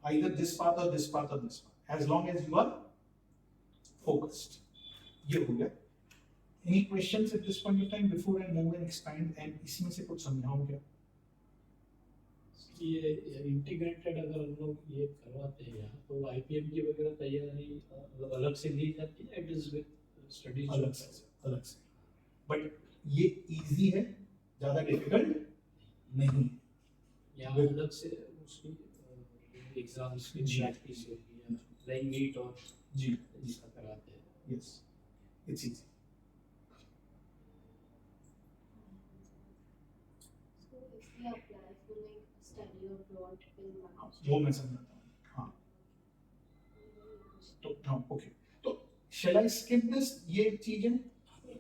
either this path or this path or this path, as long as you are focused। ये हो गया। Any questions at this point of time before I move and expand and इसमें से कुछ समझाऊं क्या? ये इंटीग्रेटेड अगर हम लोग ये करवाते हैं यहाँ, तो IPM की वगैरह तैयारी अलग से ली जाती है, इट इज विद स्टडीज अलग से, बट ये इजी है, ज्यादा डिफिकल्ट नहीं। यहाँ अलग से उसकी एग्जाम्स की प्रैक्टिस होती है, लाइक नीट और जी इसका कराते हैं। Yes, it's easy. So if we apply for like study abroad in management, वो मैं समझता हूँ। हाँ, तो हाँ ओके, तो shall I skip this ये चीजें?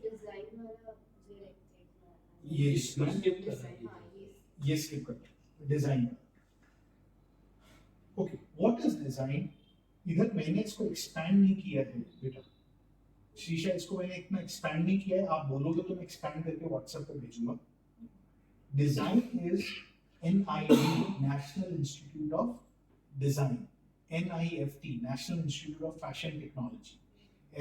design वाला मुझे लगता है ये skip कर design, रही हाँ ये skip कर design. Okay, what is design? इधर मैंने इसको एक्सपैंड नहीं किया है बेटा, शीशा, इसको मैंने इतना एक्सपैंड नहीं किया है। आप बोलोगे तो मैं एक्सपैंड करके व्हाट्सएप पे भेजूंगा। Design is NID, national institute of design, NIFT, national institute of fashion technology.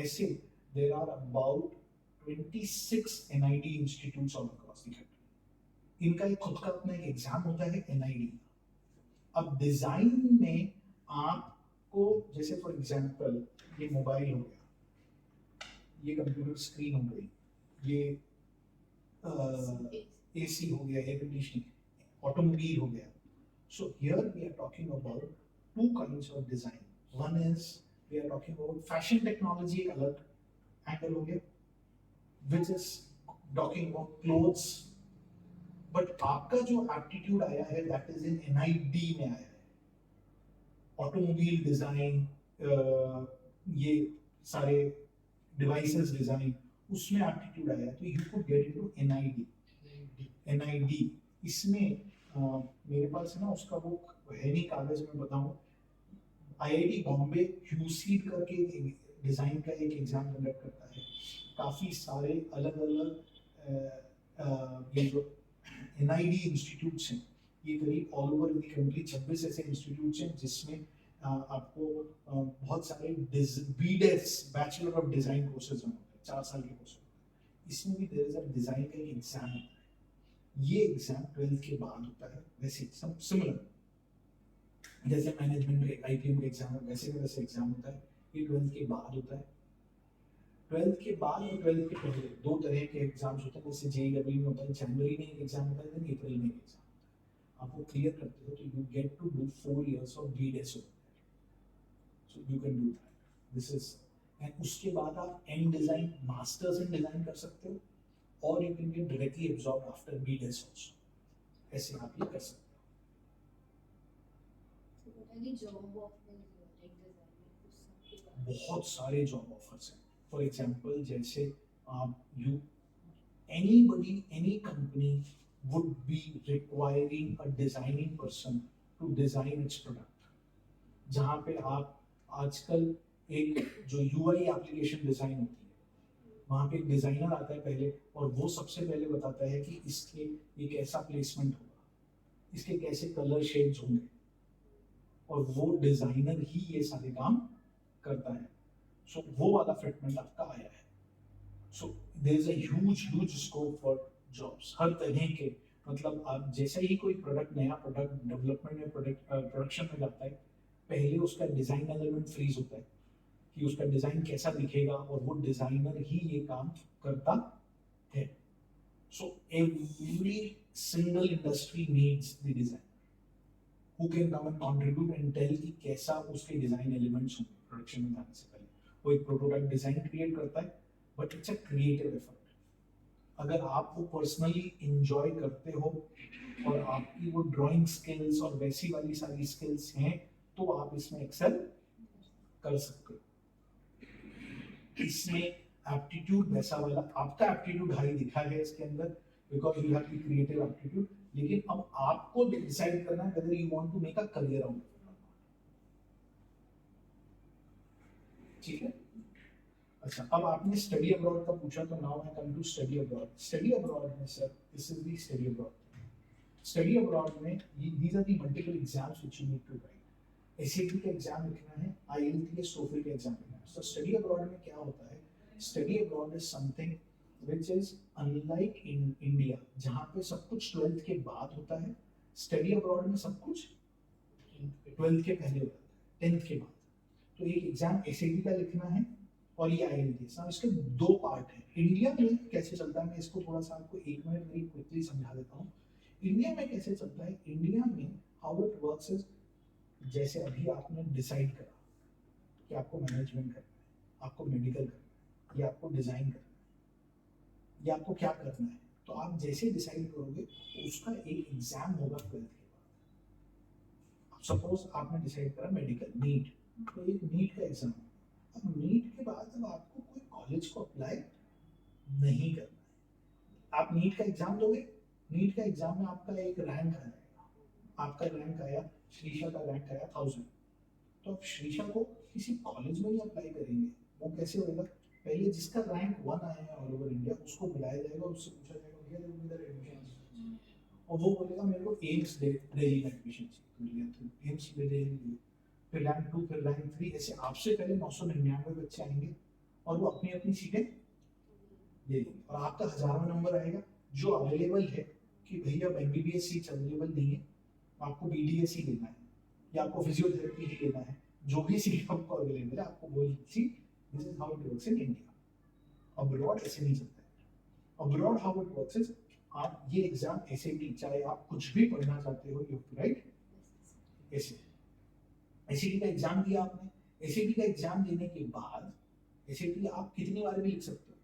ऐसे there are about 26 NID institutes all across the country. इनका एक खुद का अपना एक एग्जाम होता है NID। अब डिजाइन में आपको, जैसे फॉर एग्जांपल ये मोबाइल हो गया, ये कंप्यूटर स्क्रीन हो गई, ये AC हो गया, एयर कंडीशनिंग, ऑटोमोबाइल हो गया। So here we are talking about two kinds of design. One is we are talking about fashion technology, एक अलग एंगल हो गया, which is talking about clothes. But आपका जो एप्टीट्यूड आया है दैट इज इन NID में आया है, ऑटोमोबाइल डिजाइन, ये सारे डिवाइसेस डिजाइन, उसमें एप्टीट्यूड आया है, तो you could get into NID। इसमें मेरे पास है ना, उसका वो है नहीं कागज में बताऊं, IIT बॉम्बे HUSEED करके एक डिजाइन का एक एग्जाम कंडक्ट करता है। काफी सारे अलग अलग ये जो NID इंस्टीट्यूट्स हैं, ये करीब ऑल ओवर द कंट्री 26 ऐसे इंस्टीट्यूट्स हैं जिसमें आपको बहुत सारे BDES, bachelor of design courses होते हैं, 4 साल के कोर्स होते हैं। इसमें भी देयर इज अ डिजाइन का एक एग्जाम होता है। ये एग्जाम 12th के बाद होता है, वैसे सिमिलर। जैसे मैनेजमेंट में आईपीएम का एग्जाम है, वैसे का वैसे एग्जाम होता है। ये 12th के बाद होता है। 12th के बाद और 12th के पहले दो तरह के एग्जाम्स होते हैं। जैसे जेईई में होता है, जनवरी में एक एग्जाम होता है, देन अप्रैल में एक एग्जाम होता है। आप वो क्लियर करते हो तो you get to do 4 years of BDes, so you can do that. This is, and उसके बाद आप एंड डिजाइन मास्टर्स इन डिजाइन कर सकते हो, और you can get directly absorb after BDes also. ऐसे आप ये कर सकते So what are the job offers like designing for some हो। बहुत सारे जॉब ऑफर्स हैं। फॉर एग्जांपल जैसे you anybody, any company would be requiring a designing person to design its product। जहाँ पे आप आजकल एक जो यूआई एप्लीकेशन डिजाइन होती है, वहाँ पे एक डिजाइनर आता है पहले, और वो सबसे पहले बताता है कि इसके ये कैसा प्लेसमेंट होगा, इसके कैसे कलर शेड्स होंगे, और वो डिजाइनर ही ये सारे काम करता है। सो वो वाला फिटमेंट आपका आया है। So there is a huge scope for jobs, हर तरह के। मतलब आप जैसे ही कोई प्रोडक्ट, नया प्रोडक्ट डेवलपमेंट में, प्रोडक्शन में जाता है, पहले उसका डिजाइन एलिमेंट फ्रीज होता है कि उसका डिजाइन कैसा दिखेगा, और वो डिजाइनर ही ये काम करता है। So every single industry needs the design who can come and contribute and tell कि कैसा उसके डिजाइन एलिमेंट्स होंगे प्रोडक्शन में जाने से पहले। वो एक प्रोटोटाइप डिजाइन क्रिएट करता है, but it's a creative effort. अगर आप वो पर्सनली इंजॉय करते हो और आपकी वो ड्राइंग स्किल्स और वैसी वाली सारी स्किल्स हैं, तो आप इसमें एक्सेल कर सकते हो। इसमें एप्टीट्यूड वैसा वाला, आपका एप्टीट्यूड हाई दिखा है इसके अंदर, because you have the creative aptitude. लेकिन अब आपको डिसाइड करना है whether you want to make a career out of it। ठीक है। अच्छा, अब आपने स्टडी अब्रॉड का पूछा, तो now I come to study abroad. Study abroad में sir, this is the study abroad. Study abroad में these are the multiple exams which you need to write। SAT का एग्जाम लिखना है, आईएलटीएस, टोफल का एग्जाम लिखना है। सो स्टडी अब्रॉड में क्या होता है? Study abroad is something which is unlike in India, जहाँ पे सब कुछ 12th के बाद होता है। स्टडी अब्रॉड में सब कुछ 12th के पहले होता है, 10th के बाद। तो एक एग्जाम एसएटी का लिखना है, और ये आईएलटीएस। ना इसके दो पार्ट हैं। इंडिया में कैसे चलता है, मैं इसको थोड़ा सा आपको 1 मिनट में क्विकली समझा देता हूँ। इंडिया में कैसे चलता है? इंडिया में हाउ इट वर्क्स इज, जैसे अभी आपने डिसाइड करा कि आपको मैनेजमेंट करना है, आपको मेडिकल करना है, या आपको डिजाइन करना है, या आपको क्या करना है, तो आप जैसे डिसाइड करोगे तो उसका एक एग्जाम होगा 12th के बाद। सपोज आपने डिसाइड करा मेडिकल, नीट, तो एक नीट का एग्जाम। अब नीट के बाद अब आपको कोई कॉलेज को अप्लाई नहीं करना है, आप नीट का एग्जाम दोगे। नीट का एग्जाम में आपका एक रैंक आ जाएगा, आपका रैंक आया, श्रीशा का रैंक आया 1000। तो आप श्रीशा को किसी कॉलेज में नहीं अप्लाई करेंगे। वो कैसे होगा? पहले जिसका रैंक 1 आया है ऑल ओवर इंडिया, उसको बुलाया जाएगा और उससे पूछा जाएगा भैया देखो इधर एडमिशन, और वो बोलेगा मेरे को एम्स दिल्ली में एडमिशन चाहिए, एम्स दिल्ली। फिर रैंक 2, फिर रैंक 3, ऐसे आपसे पहले 999 बच्चे आएंगे, और वो अपनी अपनी सीटें ले लेंगे, और आपका 1000वां नंबर आएगा जो अवेलेबल है कि भैया एमबीबीएस सीट अवेलेबल नहीं है, आपको बीडीएस ही लेना है, या आपको फिजियोथेरेपी ही लेना है, जो भी सीट आपको अवेलेबल है आपको वो seat. This is how it works in India. Abroad ऐसे नहीं चलता है। Abroad how it works is, आप ये एग्जाम एसएटी, चाहे आप कुछ भी पढ़ना चाहते हो, you have to write SAT. SAT का एग्जाम दिया आपने, एसएटी का एग्जाम देने के बाद एसएटी आप कितनी बार भी लिख सकते हो,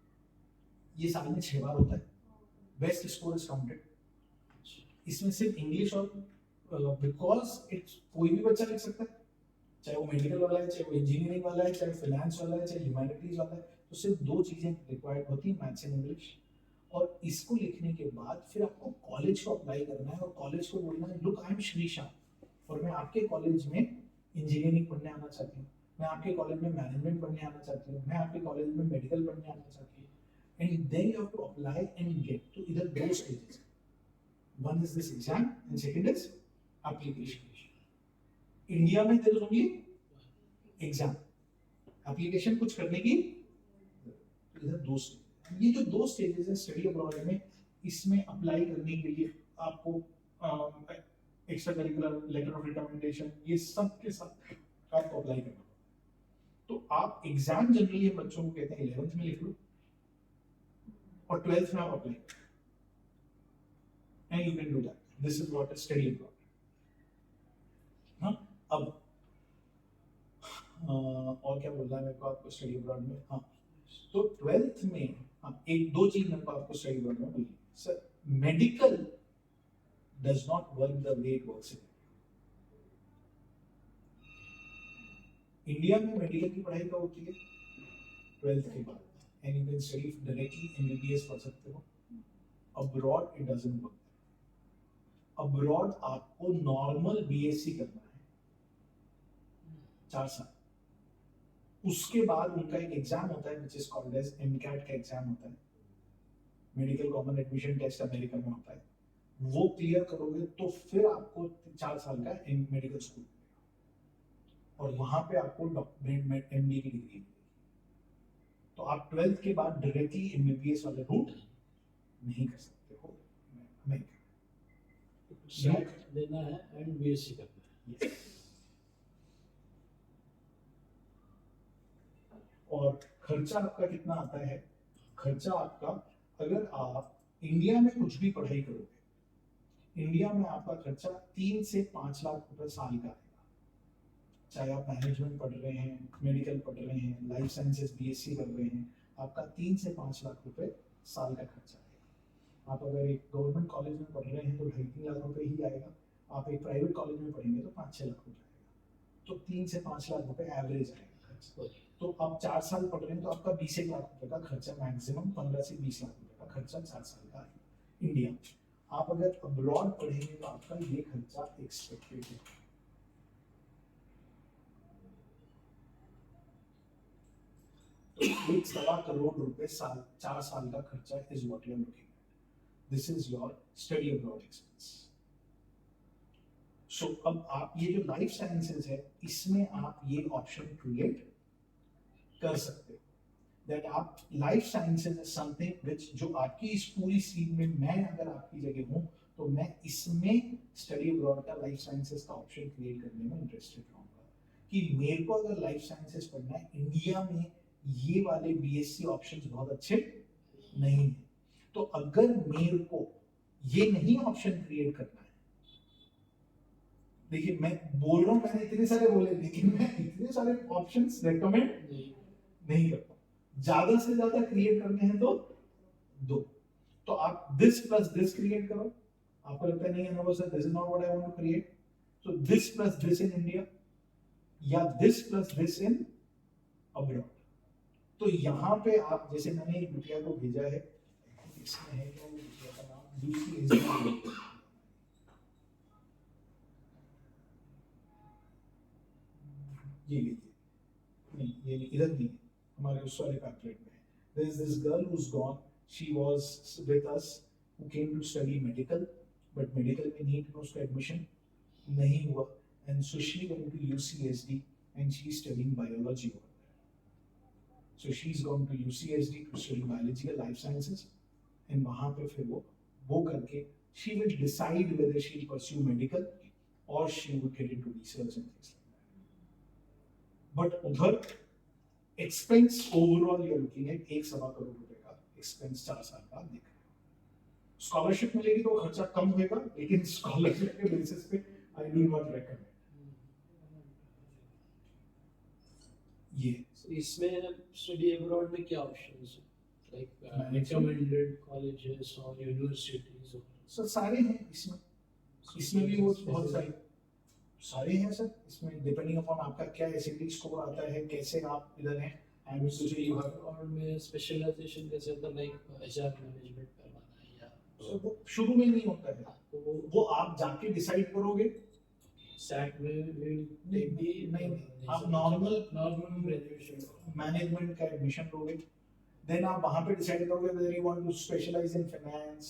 ये साल में 6 बार होता है। Best score is counted. इसमें सिर्फ इंग्लिश और बिकॉज इट्स कोई भी बच्चा लिख सकता है, चाहे वो मेडिकल वाला है, चाहे वो इंजीनियरिंग वाला है, चाहे फाइनेंस वाला है, चाहे ह्यूमैनिटीज वाला है। तो सिर्फ 2 चीजें रिक्वायर्ड होती है, मैथ्स एंड इंग्लिश। और इसको लिखने के बाद फिर आपको कॉलेज को अप्लाई करना है, और कॉलेज को बोलना है लुक आई एम श्रीशा, और मैं आपके कॉलेज में इंजीनियरिंग पढ़ने आना चाहती हूँ, मैं आपके कॉलेज में मैनेजमेंट पढ़ने आना चाहती हूँ, मैं आपके कॉलेज में मेडिकल पढ़ने आना चाहती हूँ। And then you have to apply and get. तो इधर 2 stages, one is this exam and second is application. India में there is only exam, application कुछ करने की। इधर 2 स्टेज, ये जो 2 स्टेजेस है स्टडी अब्रॉड में, इसमें अप्लाई करने के लिए आपको extracurricular, letter of recommendation, ये सब के साथ आपको अप्लाई करना। तो आप एग्जाम जनरली बच्चों को कहते हैं 11th में लिख लो और 12th में आप अप्लाई करो, and you can do that. This is what is study abroad. हाँ, अब और क्या बोलना है मेरे को आपको स्टडी अब्रॉड में? हाँ, तो 12th में एक दो चीज मेरे को आपको स्टडी अब्रॉड में बोली। Sir, medical does not work the way it works in India में। मेडिकल की पढ़ाई कब होती है? 12th के बाद, and you can study directly MBBS पढ़ सकते हो। Abroad it doesn't work. Abroad आपको नॉर्मल बीएससी करना है 4 साल, उसके बाद उनका एक एग्जाम होता है which is called as MCAT का एग्जाम होता है, medical common admission test America में होता है। वो क्लियर करोगे तो फिर आपको 4 साल का मेडिकल स्कूल और वहां पे आपको डॉक्टरेट एमडी की डिग्री मिलेगी। तो आप 12th के बाद डायरेक्टली एमबीबीएस वाले रूट नहीं कर सकते हो अमेरिका। सेट देना है एंड बीएससी करना है। और खर्चा आपका कितना आता है? खर्चा आपका, अगर आप इंडिया में कुछ भी पढ़ाई करोगे, इंडिया में आपका खर्चा 3 से 5 लाख रुपए साल का आएगा। चाहे आप मैनेजमेंट पढ़ रहे हैं, मेडिकल पढ़ रहे हैं, लाइफ साइंसेस बीएससी कर रहे हैं, आपका 3 से 5 लाख रुपए साल का खर्चा आएगा। आप अगर एक गवर्नमेंट कॉलेज में पढ़ रहे हैं तो 2.5-3 लाख रुपए ही आएगा। आप एक प्राइवेट कॉलेज में पढ़ेंगे तो 5-6 लाख रुपए आएगा। तो 3 से 5 लाख रुपए एवरेज आएगा खर्चा। तो आप 4 साल पढ़ रहे हैं तो आपका 20 लाख रुपए का खर्चा, मैक्सिमम 15 से 20 लाख रुपए का खर्चा 4 साल का आएगा इंडिया में। आप अगर अब्रॉड पढ़ेंगे तो आपका ये खर्चा एक्सपेक्टेड है। तो 1.25 करोड़ रुपए साल, 4 साल का खर्चा is what you are looking at. This is your study abroad expense. So अब आप ये जो लाइफ साइंसेज है, इसमें आप ये ऑप्शन क्रिएट कर सकते हो दैट आप life sciences is something which, जो आपकी इस पूरी सीट में, मैं अगर आपकी जगह हूं तो मैं इसमें स्टडी अब्रॉड का लाइफ साइंसेज का ऑप्शन क्रिएट करने में इंटरेस्टेड रहूंगा कि मेरे को अगर लाइफ साइंसेज पढ़ना है, इंडिया में ये वाले बीएससी ऑप्शंस बहुत अच्छे नहीं है। तो अगर मेरे को ये नहीं ऑप्शन क्रिएट करना है, देखिए मैं बोल रहा हूं, मैंने इतने सारे बोले, लेकिन मैं इतने सारे ऑप्शंस रेकमेंड नहीं करता। ज्यादा से ज्यादा क्रिएट करने हैं तो 2। तो आप दिस प्लस दिस क्रिएट करो। आपको लगता है नहीं है, sir this is not what I want to create, so this plus this in India या this plus this in abroad. तो यहाँ पे आप, जैसे मैंने एक बिटिया को भेजा है, इसमें है क्या वो बिटिया का नाम, यूसीएसडी। ये लीजिए, नहीं ये नहीं, इधर नहीं, हमारे उस वाले पैम्फलेट में है। There is this girl who's gone. She was with us, who came to study medical, but medical में NEET में उसका admission नहीं हुआ, and so she went to UCSD and she's studying biology over there. So she's gone to UCSD to study biology and life sciences, and वहाँ पे फिर वो करके she will decide whether she'll pursue medical or she would get into research and things like that. But उधर expense overall you are looking at 1.25 crore रुपए का एक्सपेंस 4 साल का दिख रहा है। स्कॉलरशिप मिलेगी तो खर्चा कम होगा, लेकिन स्कॉलरशिप के बेसिस पे आई डू नॉट रेकमेंड। ये इसमें स्टडी अब्रॉड में क्या ऑप्शंस है, लाइक रिकमेंडेड कॉलेजेस और यूनिवर्सिटीज? सर सारे हैं इसमें भी वो बहुत सारे हैं सर। इसमें डिपेंडिंग अपॉन आपका क्या एसएटी स्कोर आता है, कैसे आप इधर हैं, आई मीन टू से और में स्पेशलाइजेशन कैसे होता है, लाइक एचआर मैनेजमेंट करवाना है या सर वो शुरू में नहीं होता है, तो वो आप जाके डिसाइड करोगे। सैट में नहीं, आप नॉर्मल ग्रेजुएशन मैनेजमेंट का एडमिशन लोगे, देन आप वहां पे डिसाइड करोगे whether you want to specialize in finance।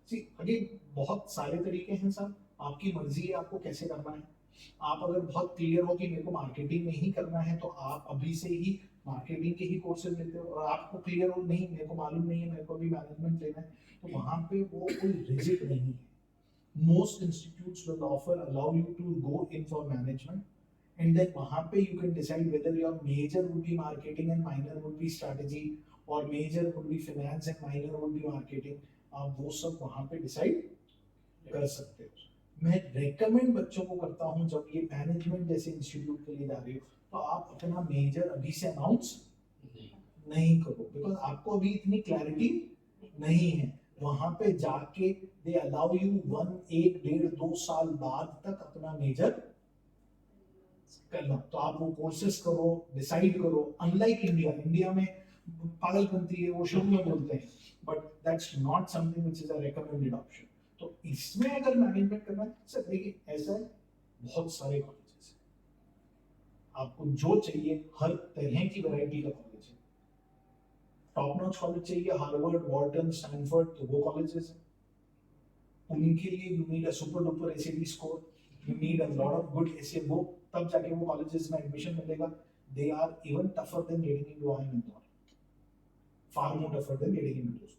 See again बहुत सारे तरीके हैं सर, आपकी मर्जी है आपको कैसे करना है। आप अगर बहुत क्लियर हो कि मेरे को मार्केटिंग में ही करना है तो आप अभी से ही मार्केटिंग के ही कोर्सेज लेते हो, और आपको क्लियर हो नहीं मेरे को मालूम नहीं है, मेरे को भी मैनेजमेंट लेना है, तो वहां पे वो कोई रिजिड नहीं है। most institutes will allow you to go in for management, and then वहाँ पे you can decide whether your major would be marketing and minor would be strategy, or major would be finance and minor would be marketing. आप वो सब वहाँ पे decide कर सकते हो। मैं recommend बच्चों को करता हूँ जब ये मैनेजमेंट जैसे इंस्टीट्यूट के लिए जा रहे हो तो आप अपना मेजर अभी से अनाउंस नहीं करो, बिकॉज आपको अभी इतनी क्लैरिटी नहीं है। वहां पे जाके दे अलाउ यू 1, 1, 1.5, 2 साल बाद तक अपना मेजर करना, तो आप वो कोर्सेस करो, डिसाइड करो। अनलाइक इंडिया में पागलपंती है, वो शुरू में बोलते हैं, but that's not something which is a recommended option. तो इसमें अगर मैनेजमेंट करना है, सर देखिए ऐसा है, बहुत सारे कॉलेजेस हैं, आपको जो चाहिए हर तरह की वैरायटी का कॉलेज है। टॉप नॉच कॉलेज चाहिए, हार्वर्ड, वॉर्टन, स्टैनफोर्ड, तो वो कॉलेजेस हैं। उनके लिए you need a super duper SAT score, you need a lot of good essay, वो तब जाके वो कॉलेजेस में एडमिशन मिलेगा। They are even tougher than getting into IIM Indore, far more tougher than getting into those.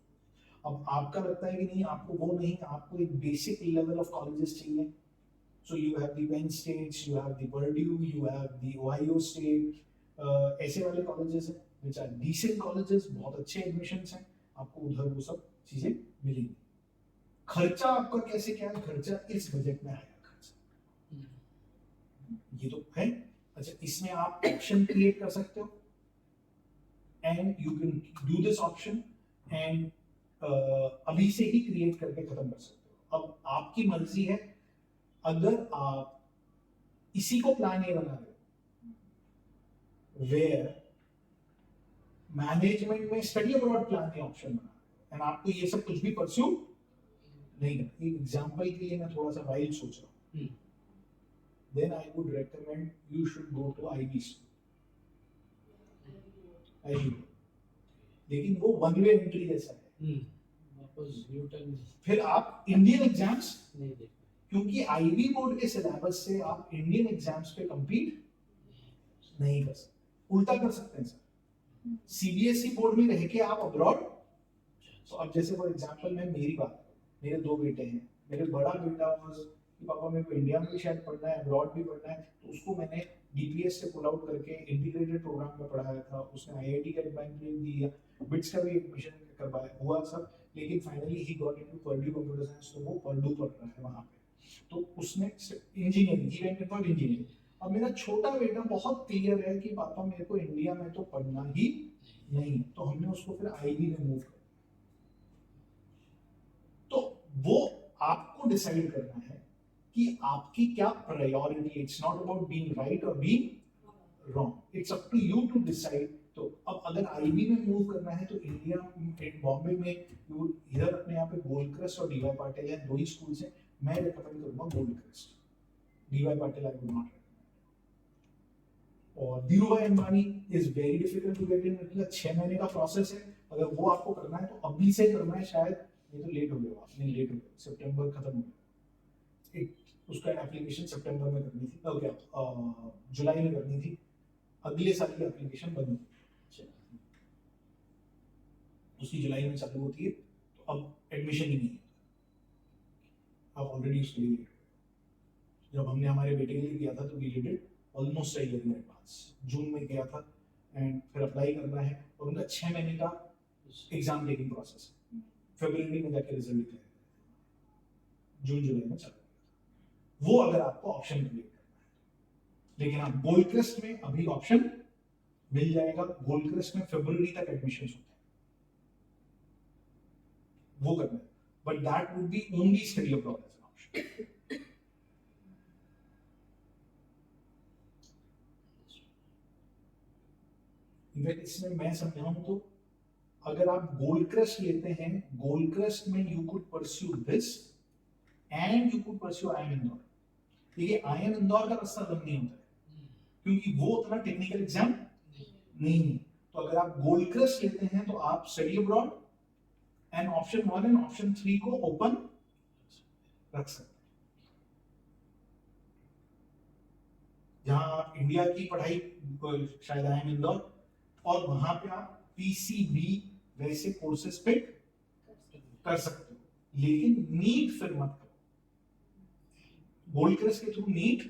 अब आपका लगता है कि नहीं, आपको वो नहीं, आपको एक बेसिक लेवल ऑफ कॉलेजेस चाहिए, so you have the Penn State, you have the Purdue, you have the Ohio State, ऐसे वाले कॉलेजेस हैं which are decent colleges, बहुत अच्छे एडमिशंस हैं, आपको उधर वो सब चीजें मिलेंगी। खर्चा आपका कैसे क्या है, खर्चा इस बजट में आएगा खर्चा, ये तो है। अच्छा, इसमें आप ऑप्शन क्रिएट कर सकते हो, and you can do this option, and अभी से ही क्रिएट करके खत्म कर सकते हो। अब आपकी मर्जी है, अगर आप इसी को प्लान ए बना रहे हो, वेयर मैनेजमेंट में study abroad plan A option बना रहे हो, एंड आपको ये सब कुछ भी परस्यू नहीं करना। एक एग्जांपल के लिए मैं थोड़ा सा वाइल्ड सोच रहा हूँ, then I would recommend you should go to IB school, लेकिन वो वन वे एंट्री जैसा है। वापस न्यूटन फिर आप इंडियन एग्जाम्स, नहीं देख क्योंकि आईबी बोर्ड के सिलेबस से आप इंडियन एग्जाम्स पे compete नहीं कर सकते, उल्टा कर सकते हैं सर। सीबीएसई बोर्ड में रह के आप अब्रॉड, तो अब जैसे फॉर एग्जांपल मैं मेरी बात करूं, मेरे 2 बेटे हैं, मेरे बड़ा बेटा वाज कि पापा मेरे को इंडिया में भी शायद पढ़ना है, अब्रॉड भी पढ़ना है, तो उसको मैंने डीपीएस से पुल आउट करके इंटीग्रेटेड प्रोग्राम में पढ़ाया था, उसने आईआईटी का एडमिशन दिया, बिट्स का भी एडमिशन करवाया हुआ सब, लेकिन finally he got into Purdue computer science, तो वो पर्ड्यू पढ़ रहा है वहां पे, तो उसने engineering, he went for engineering. अब मेरा छोटा बेटा बहुत क्लियर है कि पापा मेरे को इंडिया में तो पढ़ना ही नहीं, तो हमने उसको फिर आईबी में मूव कर, तो वो आपको डिसाइड करना है कि आपकी क्या priority. It's not about being right और being wrong, it's up to you to decide. तो अब अगर आईबी में मूव करना है तो इंडिया, बॉम्बे में इधर अपने यहाँ पे गोल्डक्रस्ट और डीवाई पाटिल है, 2 ही स्कूल हैं, मैं रिकमेंड करूंगा Goldcrest, DY Patil I would not recommend. और Dhirubhai Ambani is very difficult to get in, मतलब 6 महीने का प्रोसेस है, अगर वो आपको करना है तो अभी से करना है, शायद ये तो लेट हो गया, नहीं लेट हो गया, सितंबर खत्म हो गया, उसका एप्लीकेशन सितंबर में करनी थी, क्या जुलाई में करनी थी, अगले साल की एप्लीकेशन बंद हुई, उसकी जुलाई में चालू होती है, तो अब एडमिशन ही नहीं है, अब ऑलरेडी उसके लिए लेट हो गया। जब हमने हमारे बेटे के लिए किया था तो we did it almost a year in advance, जून में किया था, एंड फिर अप्लाई करना है, और उनका 6 महीने का एग्जाम टेकिंग प्रोसेस है, फरवरी में जाके रिजल्ट डिक्लेयर, जून जुलाई में चालू किया था वो, अगर आपको ऑप्शन क्रिएट करना है। लेकिन आप गोल्डक्रस्ट में अभी ऑप्शन मिल जाएगा, गोल्डक्रस्ट में फरवरी तक एडमिशन होते हैं, वो करना है, but that would be only study abroad as an option. In fact इसमें मैं समझाऊं तो अगर आप गोल्डक्रस्ट लेते हैं, गोल्डक्रस्ट में you could pursue this and you could pursue IIM Indore. देखिए आईआईएम इंदौर का रास्ता बंद नहीं होता है, क्योंकि वो उतना टेक्निकल एग्जाम नहीं है। तो अगर आप गोल्डक्रस्ट लेते हैं तो आप study abroad and option 1 and option 3 को ओपन रख सकते हैं। जहां आप इंडिया की पढ़ाई शायद आईआईएम इंदौर, और वहां पे आप पीसीबी वैसे कोर्सेज पे कर सकते हो, लेकिन नीट फिर मत करो, गोल्ड क्रस्ट के थ्रू नीट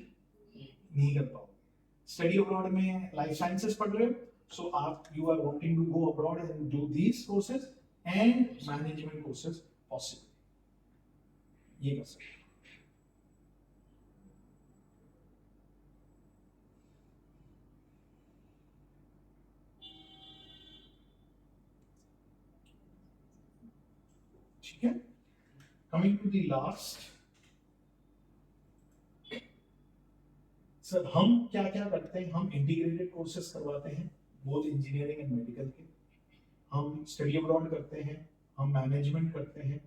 नहीं कर पाओगे। स्टडी अब्रॉड में लाइफ साइंसेस पढ़ रहे हो, सो आप you are wanting to go abroad and do these courses and management courses possible, ये कर सकते हो। ठीक है, coming to the last, sir हम क्या क्या करते हैं, हम इंटीग्रेटेड कोर्सेज करवाते हैं बोथ इंजीनियरिंग एंड मेडिकल के, हम स्टडी अब्रॉड करते हैं, हम मैनेजमेंट करते हैं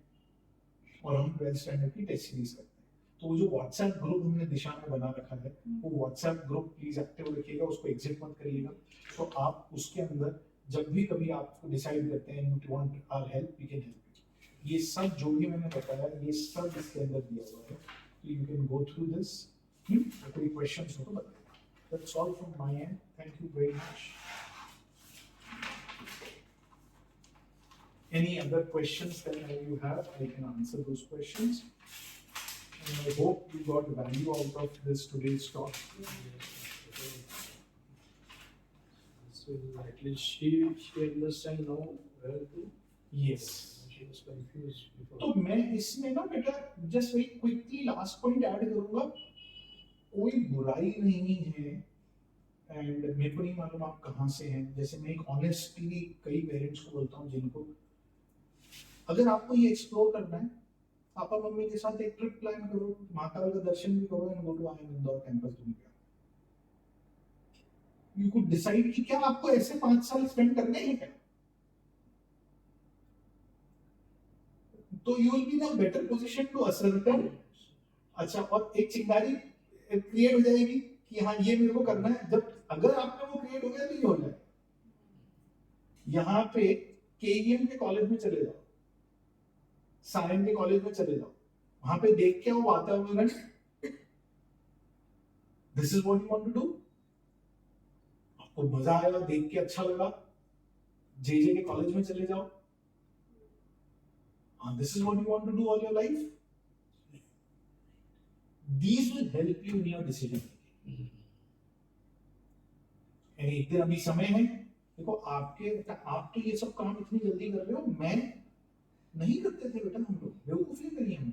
और हम 12th स्टैंडर्ड की टेस्ट सीरीज करते हैं। तो वो जो व्हाट्सएप ग्रुप हमने दिशा में बना रखा है, वो व्हाट्सएप ग्रुप प्लीज एक्टिव रखिएगा, उसको एग्जिट मत करिएगा। तो आप उसके अंदर जब भी कभी आपको डिसाइड करते हैं you want our help, we can help you. ये सब जो भी मैंने बताया ये सब इसके अंदर दिया हुआ है, तो you can go through this. कोई क्वेश्चंस हो तो बताइए। That's all from my and, thank you very much. Any other questions that you have, I can answer those questions. And I hope you got value out of this today's talk. So at least she understand now where to. Yes. She was confused before. तो मैं इसमें ना बेटा just very quickly last point add करूंगा, कोई बुराई नहीं है एंड मेरे को नहीं मालूम आप कहाँ से हैं। जैसे मैं एक ऑनेस्टली कई पेरेंट्स को बोलता हूँ जिनको, अगर आपको ये एक्सप्लोर करना है, पापा मम्मी के साथ एक ट्रिप प्लान करो, महाकाल का दर्शन भी करो and go to IIM Indore campus घूम के। यू कुड डिसाइड कि क्या आपको ऐसे 5 साल स्पेंड करने हैं क्या, तो you will be in a better position to ascertain. अच्छा, और एक चिंगारी क्रिएट हो जाएगी कि हाँ ये मेरे को करना है। जब अगर आप में वो क्रिएट हो गया तो ये हो जाए। यहाँ पे KEM के कॉलेज में चले जाओ, सायन के कॉलेज में चले जाओ, वहां पे देख के वो वातावरण, this is what you want to do, आपको मजा आया, देख के अच्छा लगा, JJ के कॉलेज में चले जाओ, this is what you want to do all your life, these will help you in your decision making. एक दिन अभी समय है, देखो आप तो ये सब काम इतनी जल्दी कर रहे हो, मैं नहीं करते थे बेटा, हम लोग बेवकूफी करी हमने।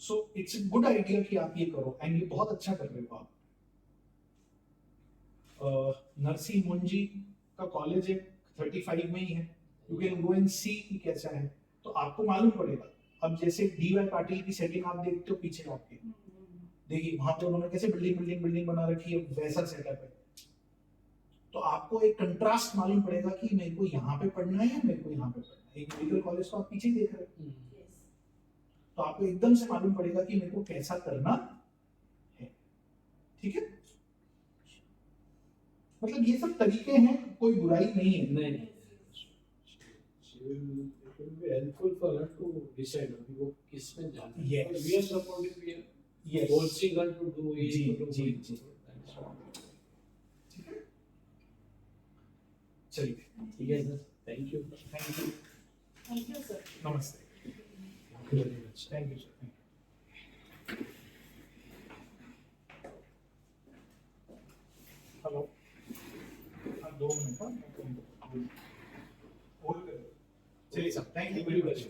So it's a good idea कि आप ये करो एंड ये बहुत अच्छा कर रहे हो आप। नरसिंह मुंजी का कॉलेज है 35 में ही है, यू कैन गो एंड सी कि कैसा है, तो आपको मालूम पड़ेगा। अब जैसे DY पाटिल की सेटिंग आप देखते हो पीछे आपके, देखिए वहां पे उन्होंने कैसे बिल्डिंग बना रखी है, वैसा सेटअप है। तो आपको एक कंट्रास्ट मालूम पड़ेगा कि मेरे को यहाँ पे पढ़ना है या मेरे को यहाँ पे पढ़ना है। एक मेडिकल कॉलेज तो आप पीछे देख रहे हो, तो आपको एकदम से मालूम पड़ेगा कि मेरे को कैसा करना है। ठीक है, मतलब ये सब तरीके हैं, कोई बुराई नहीं है। नहीं, it will be helpful for her to decide अभी वो किस में जाना है। Yes. We are supporting, we are Yes. forcing her to do it, ji, to do ji, it. Ji. That's all. ठीक है, चलिए, ठीक है sir, thank you. Thank you, Thank you, sir. नमस्ते, Thank you very much. Thank you sir. Hello, 2 minute hold करो। चलिए sir, thank you very much.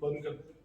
बंद कर दो।